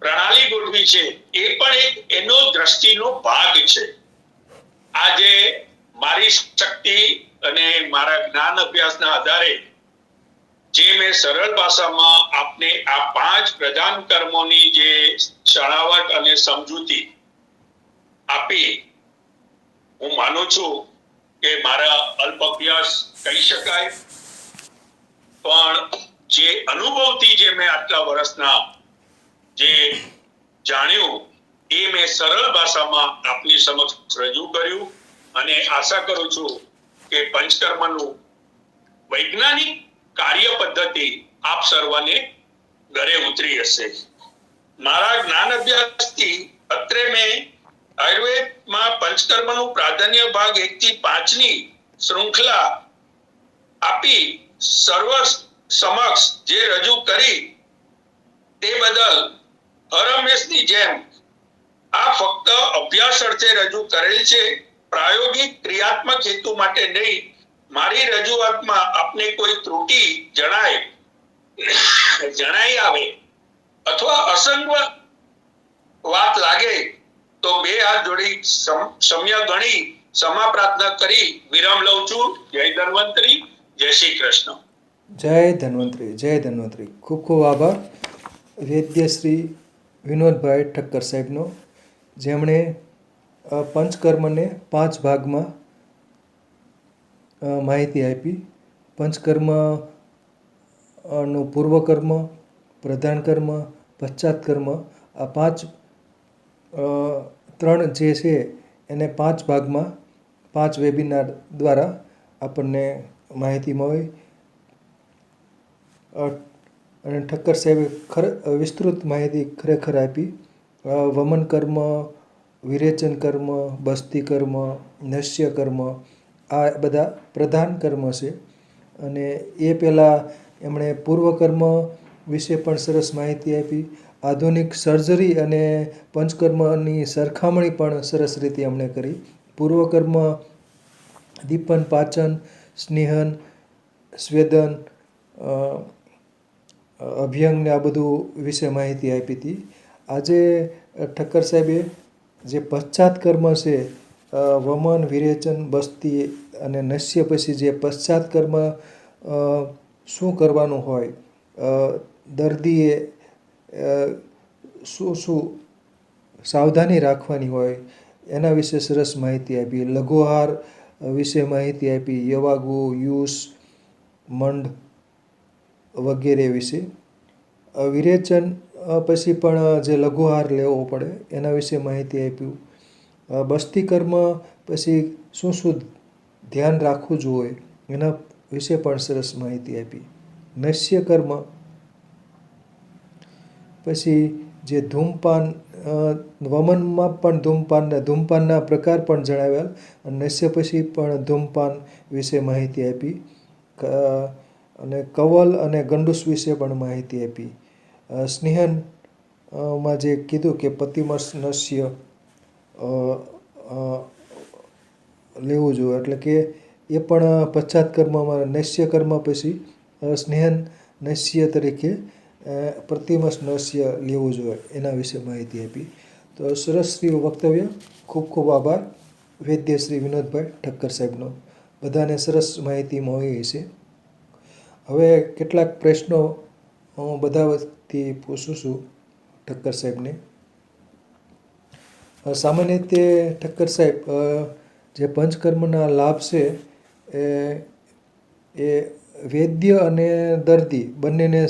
પ્રણાલી ગોઠવી છે એ પણ એક એનો દ્રષ્ટિનો ભાગ છે. આજે મારી શક્તિ અને મારા જ્ઞાન અભ્યાસના આધારે જે મેં સરળ ભાષામાં આપને આ 5 પ્રધાન કર્મોની જે છણાવટ અને સમજૂતી આપી, હું માનું છું કે મારા અલ્પ અભ્યાસ કહી શકાય, પણ જે અનુભવથી જે મેં આટલા વર્ષના જે જાણ્યું એ મેં સરળ ભાષામાં આપની સમક્ષ રજૂ કર્યું. અને આશા કરું છું કે પંચકર્મનું વૈજ્ઞાનિક કાર્ય પદ્ધતિ આપ સર્વને ઘરે ઉતરી હશે. મારા જ્ઞાન અભ્યાસથી અત્રે મેં આયુર્વેદમાં પંચકર્મનું પ્રાધાન્ય ભાગ 1 થી 5ની શૃંખલા આપી સર્વ સમક્ષ જે રજૂ કરી તે બદલ હરમેશની જેમ આ ફક્ત અભ્યાસ અર્થે રજૂ કરેલ છે, પ્રાયોગિક ક્રિયાત્મક હેતુ માટે નહીં. મારી રજૂઆતમાં આપને કોઈ ત્રુટિ જણાઈ આવે અથવા અસંગ વાત લાગે તો 2 હાથ જોડી સમ્ય ગણી ક્ષમા પ્રાર્થના કરી વિરામ લઉં છું. જય ધન્વંતરી, જય શ્રી કૃષ્ણ. જય ધન્વંતરી, જય ધન્વંતરી. ખૂબ ખૂબ આભાર વૈદ્ય શ્રી વિનોદભાઈ ઠક્કર સાહેબનો, જેમણે પંચકર્મને 5 ભાગમાં માહિતી આપી. પંચકર્મ નું પૂર્વકર્મ, પ્રધાન કર્મ, પશ્ચાત કર્મ, આ 3 જે છે એને 5 ભાગમાં 5 વેબિનાર દ્વારા આપણને માહિતી મળી. અને ઠક્કર સાહેબે વિસ્તૃત માહિતી ખરેખર આપી. વમન કર્મ, વિરેચન કર્મ, બસ્તી કર્મ, નશ્ય કર્મ આ બધા પ્રધાન કર્મ છે. અને એ પહેલાં એમણે પૂર્વકર્મ વિશે પણ સરસ માહિતી આપી. આધુનિક સર્જરી અને પંચકર્મની સરખામણી પણ સરસ રીતે એમણે કરી. પૂર્વકર્મ દીપન, પાચન, સ્નેહન, સ્વેદન, અભ્યંગ ને આ બધું વિશે માહિતી આપી હતી. આજે ઠક્કર સાહેબે જે પશ્ચાત કર્મ છે, વમન, વિરેચન, બસ્તી અને નશ્ય પછી જે પશ્ચાત કર્મ શું કરવાનું હોય, દર્દીએ શું શું સાવધાની રાખવાની હોય એના વિશે સરસ માહિતી આપી. લઘુઆહાર વિશે માહિતી આપી. યવાગુ, યુસ, મંડ વગેરે વિશે. વિરેચન પછી પણ જે લઘુઆહાર લેવો પડે એના વિશે માહિતી આપ્યું. બસ્તી કર્મ પછી શું શું ધ્યાન રાખવું જોઈએ એના વિશે પણ સરસ માહિતી આપી. નશ્ય કર્મ પછી જે ધૂમપાન, વમનમાં પણ ધૂમપાનના પ્રકાર પણ જણાવ્યા. નશ્ય પછી પણ ધૂમપાન વિશે માહિતી આપી. અને કવલ અને ગંડૂસ વિશે પણ માહિતી આપી. સ્નેહન માં જે કીધું કે પતિમસ નશ્ય લેવું જોઈએ, એટલે કે એ પણ પશ્ચાત કર્મમાં નશ્ય કર્મ પછી સ્નેહન નશ્ય તરીકે પ્રતિમસ નશ્ય લેવું જોઈએ એના વિશે માહિતી આપી. તો સરસ શ્રી વક્તવ્ય. ખૂબ ખૂબ આભાર વૈદ્ય શ્રી વિનોદભાઈ ઠક્કર સાહેબનો. બધાને સરસ માહિતી મળી છે. હવે કેટલાક પ્રશ્નો હું બધા વતી પૂછું છું ઠક્કર સાહેબને. સામાન્ય રીતે ઠક્કર સાહેબ જે પંચકર્મના લાભ છે એ વૈદ્ય અને દર્દી બંનેને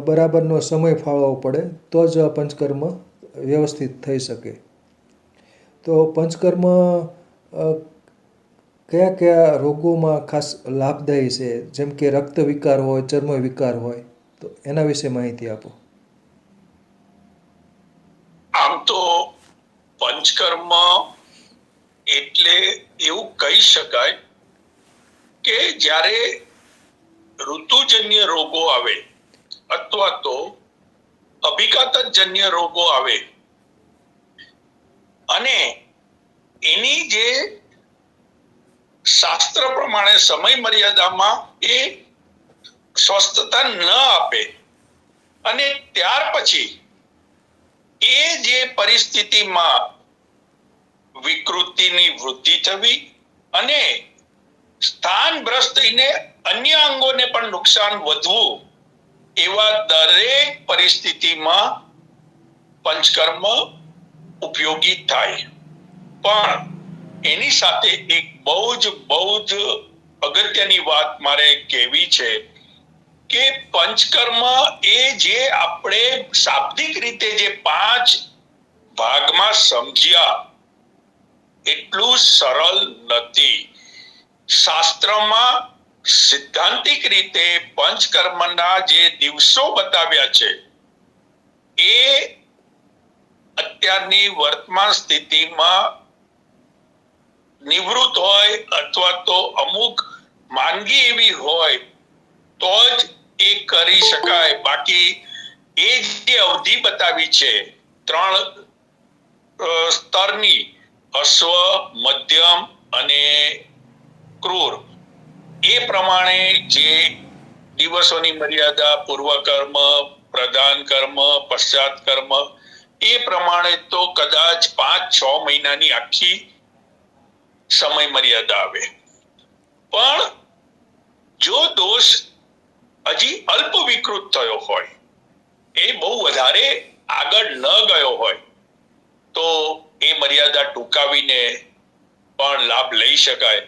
બરાબરનો સમય ફાળવવો પડે તો જ પંચકર્મ વ્યવસ્થિત થઈ શકે. તો પંચકર્મ કયા કયા રોગોમાં ખાસ લાભદાયી છે, જેમ કે રક્ત વિકાર હોય, ચર્મ વિકાર હોય, તો એના વિશે માહિતી આપો. આમ તો પંચકર્મ એટલે એવું કહી શકાય કે જ્યારે ઋતુજન્ય રોગો આવે અથવા તો અભિઘાતજન્ય રોગો આવે અને એની જે શાસ્ત્ર પ્રમાણે સમય મર્યાદામાં એ સ્વસ્થતા ન આપે અને ત્યાર પછી એ જે પરિસ્થિતિમાં વિકૃતિની વૃદ્ધિ થવી અને સ્થાનભ્રષ્ટ થઈને અન્ય અંગોને પણ નુકસાન વધવું, એવા દરેક પરિસ્થિતિમાં પંચકર્મ ઉપયોગી થાય. પણ એની સાથે એક બહુ જ અગત્યની વાત મારે કહેવી છે કે પંચકર્મ એ જે આપણે શાબ્દિક રીતે જે 5 ભાગમાં સમજ્યા એટલું સરળ નથી. શાસ્ત્રમાં સિદ્ધાંતિક રીતે પંચકર્મના જે દિવસો બતાવ્યા છે એ અત્યારની વર્તમાન સ્થિતિમાં નિવૃત્ત હોય અથવા તો અમુક માંદગી એવી હોય તો જ એ કરી શકાય. બાકી એ જે અવધિ બતાવી છે 3 સ્તરની, અશ્વ, મધ્યમ અને ક્રૂર, એ પ્રમાણે જે દિવસોની મર્યાદા, પૂર્વકર્મ, પ્રધાન કર્મ, પશ્ચાત કર્મ, એ પ્રમાણે તો કદાચ 5-6 મહિનાની આખી સમય મર્યાદા આવે. પણ જો દોષ હજી અલ્પ વિકૃત થયો હોય, એ બહુ વધારે આગળ ન ગયો હોય, તો એ મર્યાદા ટૂંકાવીને પણ લાભ લઈ શકાય.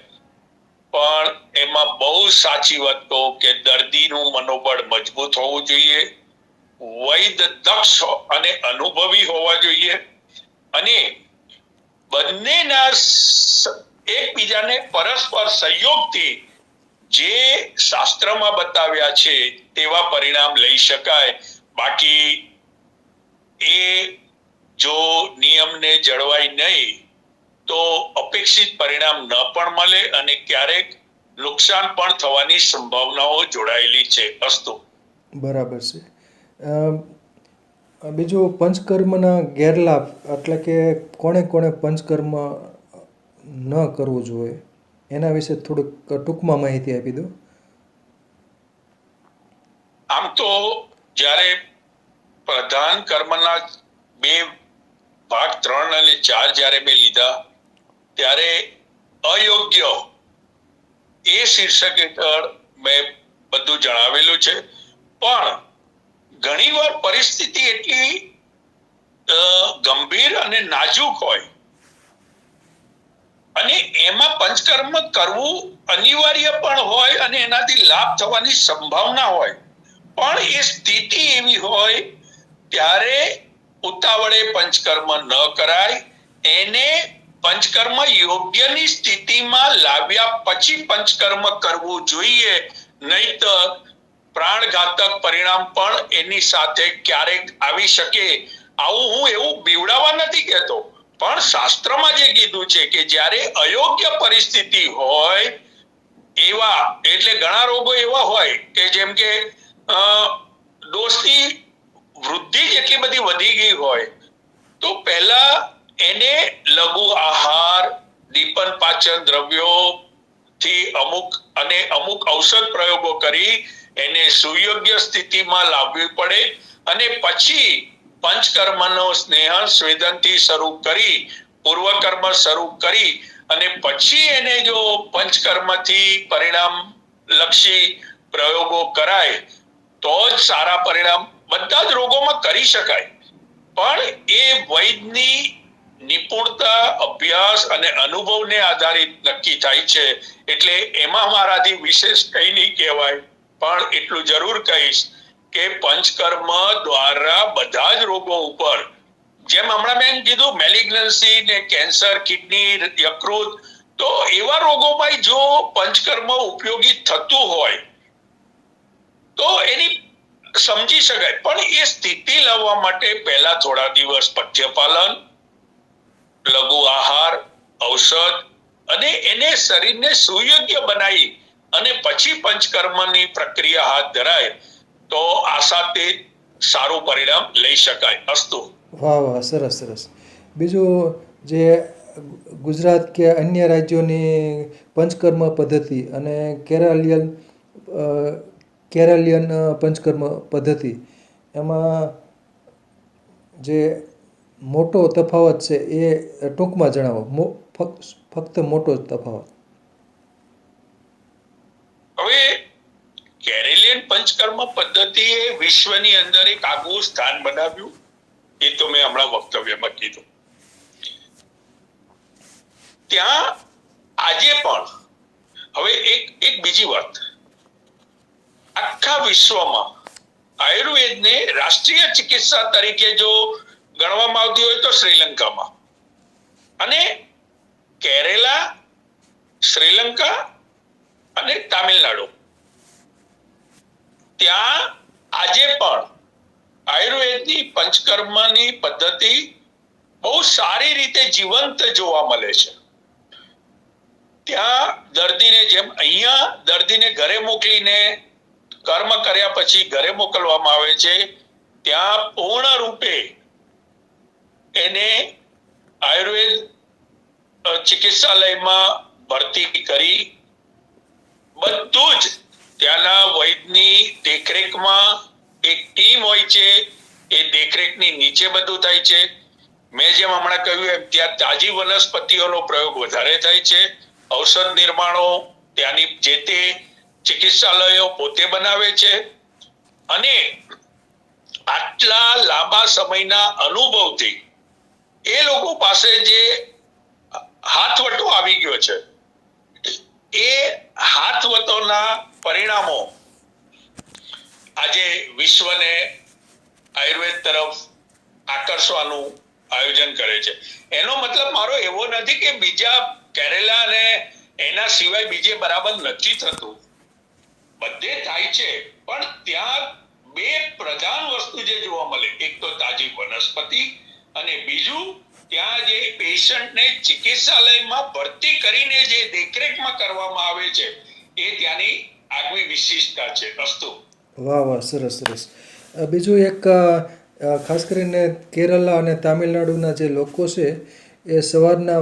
પણ એમાં બહુ સાચી વાત કહું કે દર્દીનું મનોબળ મજબૂત હોવું જોઈએ, વૈદ્ય દક્ષ અને અનુભવી હોવા જોઈએ અને બંનેના એકબીજાને પરસ્પર સહયોગથી જે શાસ્ત્રમાં બતાવ્યા છે તેવા પરિણામ લઈ શકાય. બાકી એ જો નિયમને જળવાય નહીં તો અપેક્ષિત પરિણામ ન પણ મળે અને ક્યારેક નુકસાન પણ થવાની સંભાવનાઓ જોડાયેલી છે. અસ્તુ. બરાબર છે. બીજું પંચકર્મના ગેરલાભ એટલે કે કોણે કોણે પંચકર્મ ન કરવું જોઈએ એના વિશે થોડુંક ટૂંકમાં માહિતી આપી દો. આમ તો જ્યારે પ્રધાન કર્મના 2 ભાગ 3 અને 4 જ્યારે મેં લીધા ત્યારે અયોગ્ય એ શીર્ષક હેઠળ મેં બધું જણાવેલું છે. પણ ઘણીવાર પરિસ્થિતિ એટલી ગંભીર અને નાજુક હોય અને એમાં પંચકર્મ કરવું અનિવાર્ય પણ હોય અને એનાથી લાભ થવાની સંભાવના હોય, પણ એ સ્થિતિ એવી હોય ત્યારે ઉતાવળે પંચકર્મ ન કરાય. એને પંચકર્મ યોગ્યની સ્થિતિમાં લાવ્યા પછી પંચકર્મ કરવું જોઈએ, નહીતર પ્રાણઘાતક પરિણામ પણ એની સાથે ક્યારેક આવી શકે. આવું હું એવું બીવડાવવા નથી કહેતો, પણ શાસ્ત્રમાં જે કીધું છે કે જ્યારે અયોગ્ય પરિસ્થિતિ હોય એવા, એટલે ઘણા રોગો એવા હોય કે જેમ કે ડોઝની વૃદ્ધિ જેટલી બધી વધી ગઈ હોય તો પહેલા એને લઘુ આહાર, દીપન પાચન દ્રવ્યો થી અમુક ઔષધ પ્રયોગો કરી એને સુયોગ્ય સ્થિતિમાં લાવવી પડે અને પછી પંચકર્મનો સ્નેહન સ્વેદનથી શરૂ કરી પૂર્વકર્મ શરૂ કરી અને પછી એને જો પંચકર્મથી પરિણામ લક્ષી પ્રયોગો કરાય તો જ સારા પરિણામ બધા જ રોગોમાં કરી શકાય. પણ એ વૈદની નિપુણતા, અભ્યાસ અને અનુભવને આધારિત નક્કી થાય છે. એટલે એમાં મારાથી વિશેષ કંઈ નહીં કહેવાય, પણ એટલું જરૂર કહીશ કે પંચકર્મ દ્વારા બધા જ રોગો ઉપર, જેમ હમણાં મેં કીધું મેલિગ્નન્સી ને કેન્સર, કિડની, યકૃત, તો એવા રોગોમાં જો પંચકર્મ ઉપયોગી થતું હોય તો એની સમજી શકાય. પણ એ સ્થિતિ લાવવા માટે પહેલા થોડા દિવસ પથ્યપાલન, લઘુ આહાર, ઔષધ અને એને શરીરને સુયોગ્ય બનાવી અને પછી પંચકર્મની પ્રક્રિયા હાથ ધરાય તો આશાથી સારું પરિણામ લઈ શકાય. અસ્તુ. વાહ વાહ, સરસ સરસ. બીજું જે ગુજરાત કે અન્ય રાજ્યોની પંચકર્મ પદ્ધતિ અને કેરાલિયન પંચકર્મ પદ્ધતિ, એમાં જે મોટો તફાવત છે એ ટૂંકમાં જણાવો. ફક્ત મોટો જ તફાવત. હવે કેરેલિયન પંચકર્મ પદ્ધતિએ વિશ્વની અંદર એક આગવું સ્થાન બનાવ્યું, એ તો મેં હમણાં વક્તવ્યમાં કીધું. ત્યાં આજે પણ હવે એક બીજી વાત, આખા વિશ્વમાં આયુર્વેદને રાષ્ટ્રીય ચિકિત્સા તરીકે જો ગણવામાં આવતી હોય તો શ્રીલંકામાં, અને કેરેલા, શ્રીલંકા અને તામિલનાડુ, ત્યાં આજે પણ આયુર્વેદની પંચકર્મની પદ્ધતિ બહુ સારી રીતે જીવંત જોવા મળે છે. ત્યાં દર્દીને જેમ અહીંયા દર્દીને ઘરે મોકલીને કર્મ કર્યા પછી ઘરે મોકલવામાં આવે છે, ત્યાં પૂર્ણ રૂપે એને આયુર્વેદ ચિકિત્સાલયમાં ભરતી કરી બધું જ ત્યાંના વૈદની દેખરેખમાં એક ટીમ હોય છે, એ દેખરેખની નીચે બધું થાય છે. મેં જેમ હમણાં કહ્યું એમ ત્યાં તાજી વનસ્પતિઓનો પ્રયોગ વધારે થાય છે. ઔષધ નિર્માણો ત્યાંની જે તે ચિકિત્સાલયો પોતે બનાવે છે અને આટલા લાંબા સમયના અનુભવથી એ લોકો પાસે જે હાથવટો આવી ગયો છે, એ હાથવટોના પરિણામો આજે વિશ્વને આયુર્વેદ તરફ આકર્ષવાનું આયોજન કરે છે. એનો મતલબ મારો એવો નથી કે બીજા કેરેલા અને એના સિવાય બીજે બરાબર નથી થતું. બધે થાય છે, પણ ત્યાં બે પ્રધાન વસ્તુ જે જોવા મળે, એક તો તાજી વનસ્પતિ અને બીજું ત્યાં જે પેશન્ટને ચિકિત્સાલયમાં ભરતી કરીને જે દેખરેખમાં કરવામાં આવે છે એ ત્યાંની આગવી વિશિષ્ટતા છે. અસ્તુ. વાહ વાહ, સરસ સરસ. બીજું એક ખાસ કરીને કેરલા અને તામિલનાડુના જે લોકો છે એ સવારના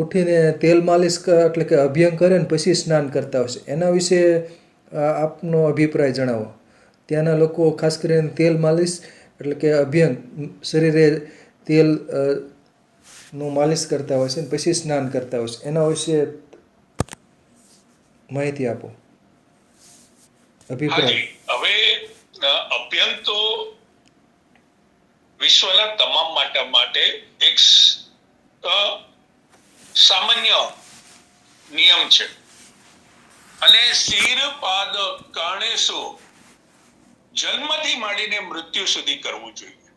ઉઠીને તેલ માલિશ એટલે કે અભ્યંગ કરે ને પછી સ્નાન કરતા હોય છે. એના વિશે આપનો અભિપ્રાય જણાવો. ત્યાંના લોકો ખાસ કરીને તેલ માલિશ એટલે કે અભ્યંગ શરીરે તેલ નું માલિશ કરતા હોય છે ને પછી સ્નાન કરતા હોય છે. એના વિશે માહિતી આપો, અભિપ્રાય. હાજી, હવે અભ્યંગ તો વિશ્વના તમામ માટે એક સામાન્ય નિયમ છે અને શિર પાદ કર્ણેશુ જન્મથી માંડીને મૃત્યુ સુધી કરવું જોઈએ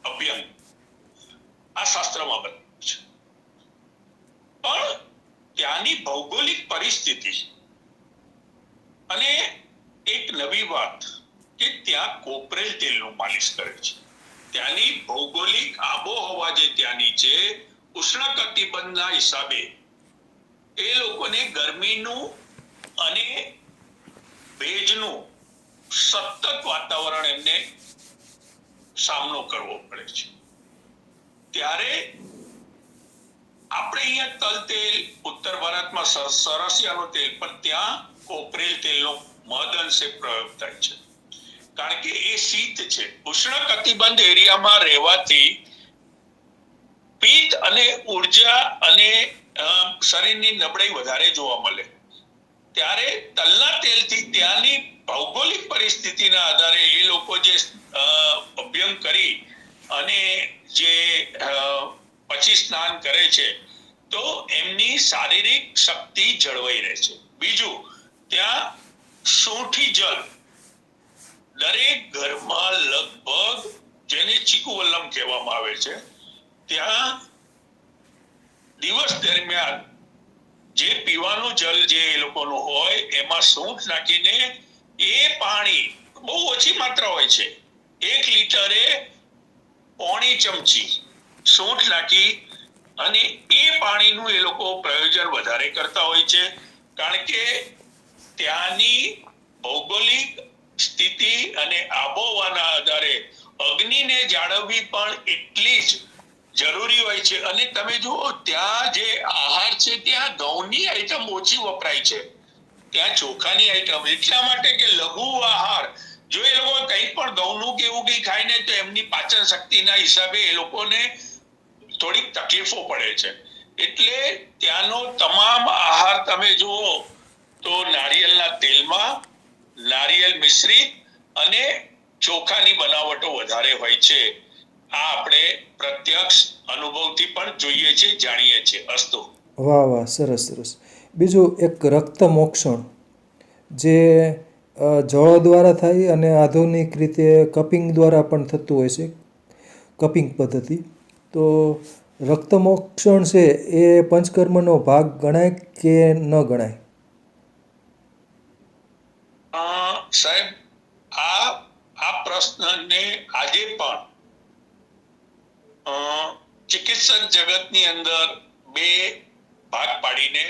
અભ્યંગ. આ શાસ્ત્રમાં બતાવ્યું છે. પણ ત્યાંની ભૌગોલિક પરિસ્થિતિ અને એક નવી વાત કે ત્યાં કોપરેલ તેલનું માલિશ કરે છે. ત્યાંની ભૌગોલિક આબોહવા જે ત્યાંની છે, ઉષ્ણકટિબંધના હિસાબે એ લોકોને ગરમીનું અને ભેજનું સતત વાતાવરણ એમને સામનો કરવો પડે છે. ત્યારે આપણે અહીંયા તલ તેલ, ઉત્તર ભારતમાં સરસિયાનું તેલ, પણ ત્યાં કોપરેલ તેલનો મહદઅંશે પ્રયોગ થાય છે. કારણ કે એ શીત છે. ઉષ્ણકટિબંધ એરિયામાં રહેવાથી પિત્ત અને ઉર્જા અને શરીરની નબળાઈ વધારે જોવા મળે. ત્યારે તલના તેલથી ત્યાંની ભૌગોલિક પરિસ્થિતિના આધારે એ લોકો જે અભ્યંગ કરી અને જે પછી સ્નાન કરે છે તો એમની શારીરિક શક્તિ જળવાઈ રહે છે. બીજું, ત્યાં સૂંઠી જળ દરેક ઘરમાં લગભગ, જેને ચીકુવલ્લમ કહેવામાં આવે છે, ત્યાં દિવસ દરમિયાન જે પીવાનું જળ જે એ લોકોનું હોય એમાં સૂંઠ નાખીને એ પાણી બહુ ઓછી માત્રા હોય છે, 1 લીટરે 1.5 ચમચી સૂંઠ નાખી અને એ પાણીનું એ લોકો પ્રયોજન વધારે કરતા હોય છે. કારણ કે ત્યાંની ભૌગોલિક સ્થિતિ અને આબોહવાના આધારે અગ્નિને જાળવવી પણ એટલી જ જરૂરી હોય છે. અને તમે જુઓ ત્યાં જે આહાર છે ત્યાં ઘઉંની આઈટમ ઓછી વપરાય છે, ત્યાં ચોખાની આઈટમ. એટલા માટે કે લઘુ આહાર, જો એ લોકો કંઈ પણ ઘઉંનું કે એવું કંઈ ખાય ને તો એમની પાચન શક્તિના હિસાબે એ લોકોને થોડીક તકલીફો પડે છે. એટલે ત્યાંનો તમામ આહાર તમે જુઓ તો નારિયેળના તેલમાં નારિયેળ મિશ્રિત અને ચોખાની બનાવટો વધારે હોય છે. આ આપણે પ્રત્યક્ષ અનુભવથી પણ જોઈએ છીએ, જાણીએ છીએ. અસ્તુ. વાહ વાહ, સરસ સરસ. બીજું એક રક્ત મોક્ષણ જે જળ દ્વારા થાય અને આધુનિક રીતે કપિંગ દ્વારા પણ થતું હોય છે, કપિંગ પદ્ધતિ. તો રક્ત મોક્ષણ છે એ પંચકર્મનો ભાગ ગણાય કે ન ગણાય? સાહેબ, આ પ્રશ્નને આજે પણ ચિકિત્સક જગતની અંદર બે ભાગ પાડીને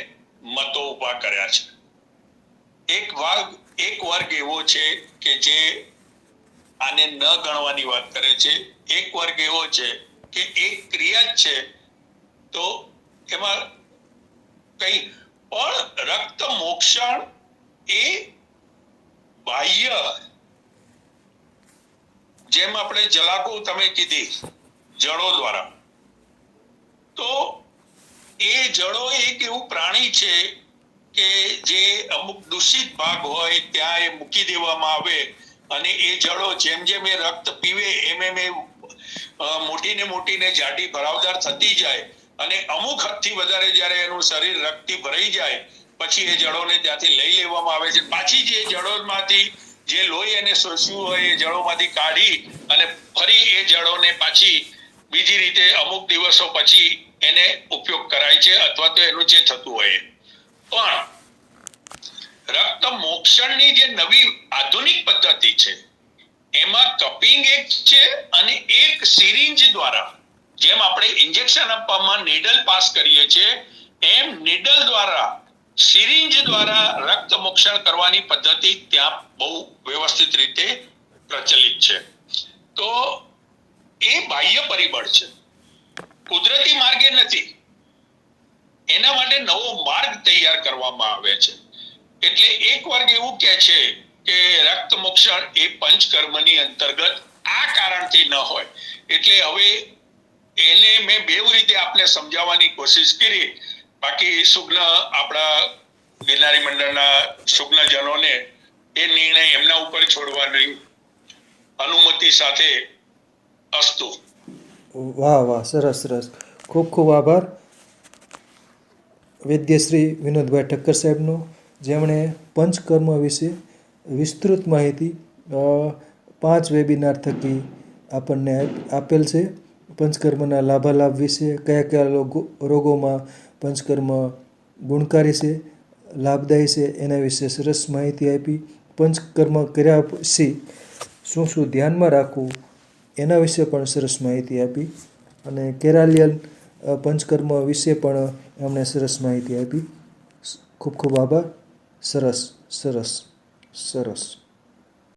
મતો ઉભા કર્યા છે. એક વર્ગ એવો છે કે જે આને ન ગણવાની વાત કરે છે. એક વર્ગ એવો છે કે એક ક્રિયા જ છે તો એમાં કઈ પણ રક્ત મોક્ષણ એ બાહ્ય, જેમ આપણે જલાકો તમે કીધી જળો દ્વારા, તો એ જળો એક એવું પ્રાણી છે કે જે અમુક દૂષિત ભાગ હોય ત્યાં એ મૂકી દેવામાં આવે અને એ જળો જેમ જેમ એ રક્ત પીવે એમ એમ એ મોટીને જાડી ભરાવદાર થતી જાય અને અમુક હદથી વધારે જ્યારે એનું શરીર રક્તથી ભરાઈ જાય પછી એ જળોને ત્યાંથી લઈ લેવામાં આવે છે. પાછી જે જળોમાંથી જે લોહી એને શોષવું હોય એ જળોમાંથી કાઢી અને ફરી એ જળોને પાછી બીજી રીતે અમુક દિવસો પછી એને ઉપયોગ કરાય છે અથવા તો એનું જે થતું હોય. પણ રક્ત મોક્ષણની જે નવી આધુનિક પદ્ધતિ છે એમાં કપિંગ એક છે અને એક સિરિંજ દ્વારા, જેમ આપણે ઇન્જેક્શન આપવામાં નીડલ પાસ કરીએ છીએ એમ નીડલ દ્વારા, સિરિંજ દ્વારા રક્ત મોક્ષણ કરવાની પદ્ધતિ ત્યાં બહુ વ્યવસ્થિત રીતે પ્રચલિત છે. તો એ બાહ્ય પરિબળ છે, કુદરતી માર્ગે નથી. એના માટે નવો માર્ગ તૈયાર કરવામાં આવે છે. એટલે એક વર્ગ એવું કહે છે કે રક્ત મોક્ષણ એ પંચકર્મની અંતર્ગત આ કારણથી ન હોય. એટલે હવે એને મેં બેવ રીતે આપને સમજાવવાની કોશિશ કરી. બાકી સુગ્ન આપણા ગિરનારી મંડળના સુગ્નજનોને એ નિર્ણય એમના ઉપર છોડવાની અનુમતિ સાથે અસ્તુ. વાહ વાહ, સરસ સરસ. ખૂબ ખૂબ આભાર વૈદ્ય શ્રી વિનોદભાઈ ઠક્કર સાહેબનો, જેમણે પંચકર્મ વિશે વિસ્તૃત માહિતી 5 વેબિનાર થકી આપણને આપેલ છે. પંચકર્મના લાભાલાભ વિશે, કયા કયા રોગોમાં પંચકર્મ ગુણકારી છે, લાભદાયી છે, એના વિશે સરસ માહિતી આપી. પંચકર્મ કર્યા પછી શું શું ધ્યાનમાં રાખવું એના વિશે પણ સરસ માહિતી આપી. અને કેરાલિયન પંચકર્મ વિશે પણ એમણે સરસ માહિતી આપી. ખૂબ ખૂબ આભાર. સરસ સરસ સરસ.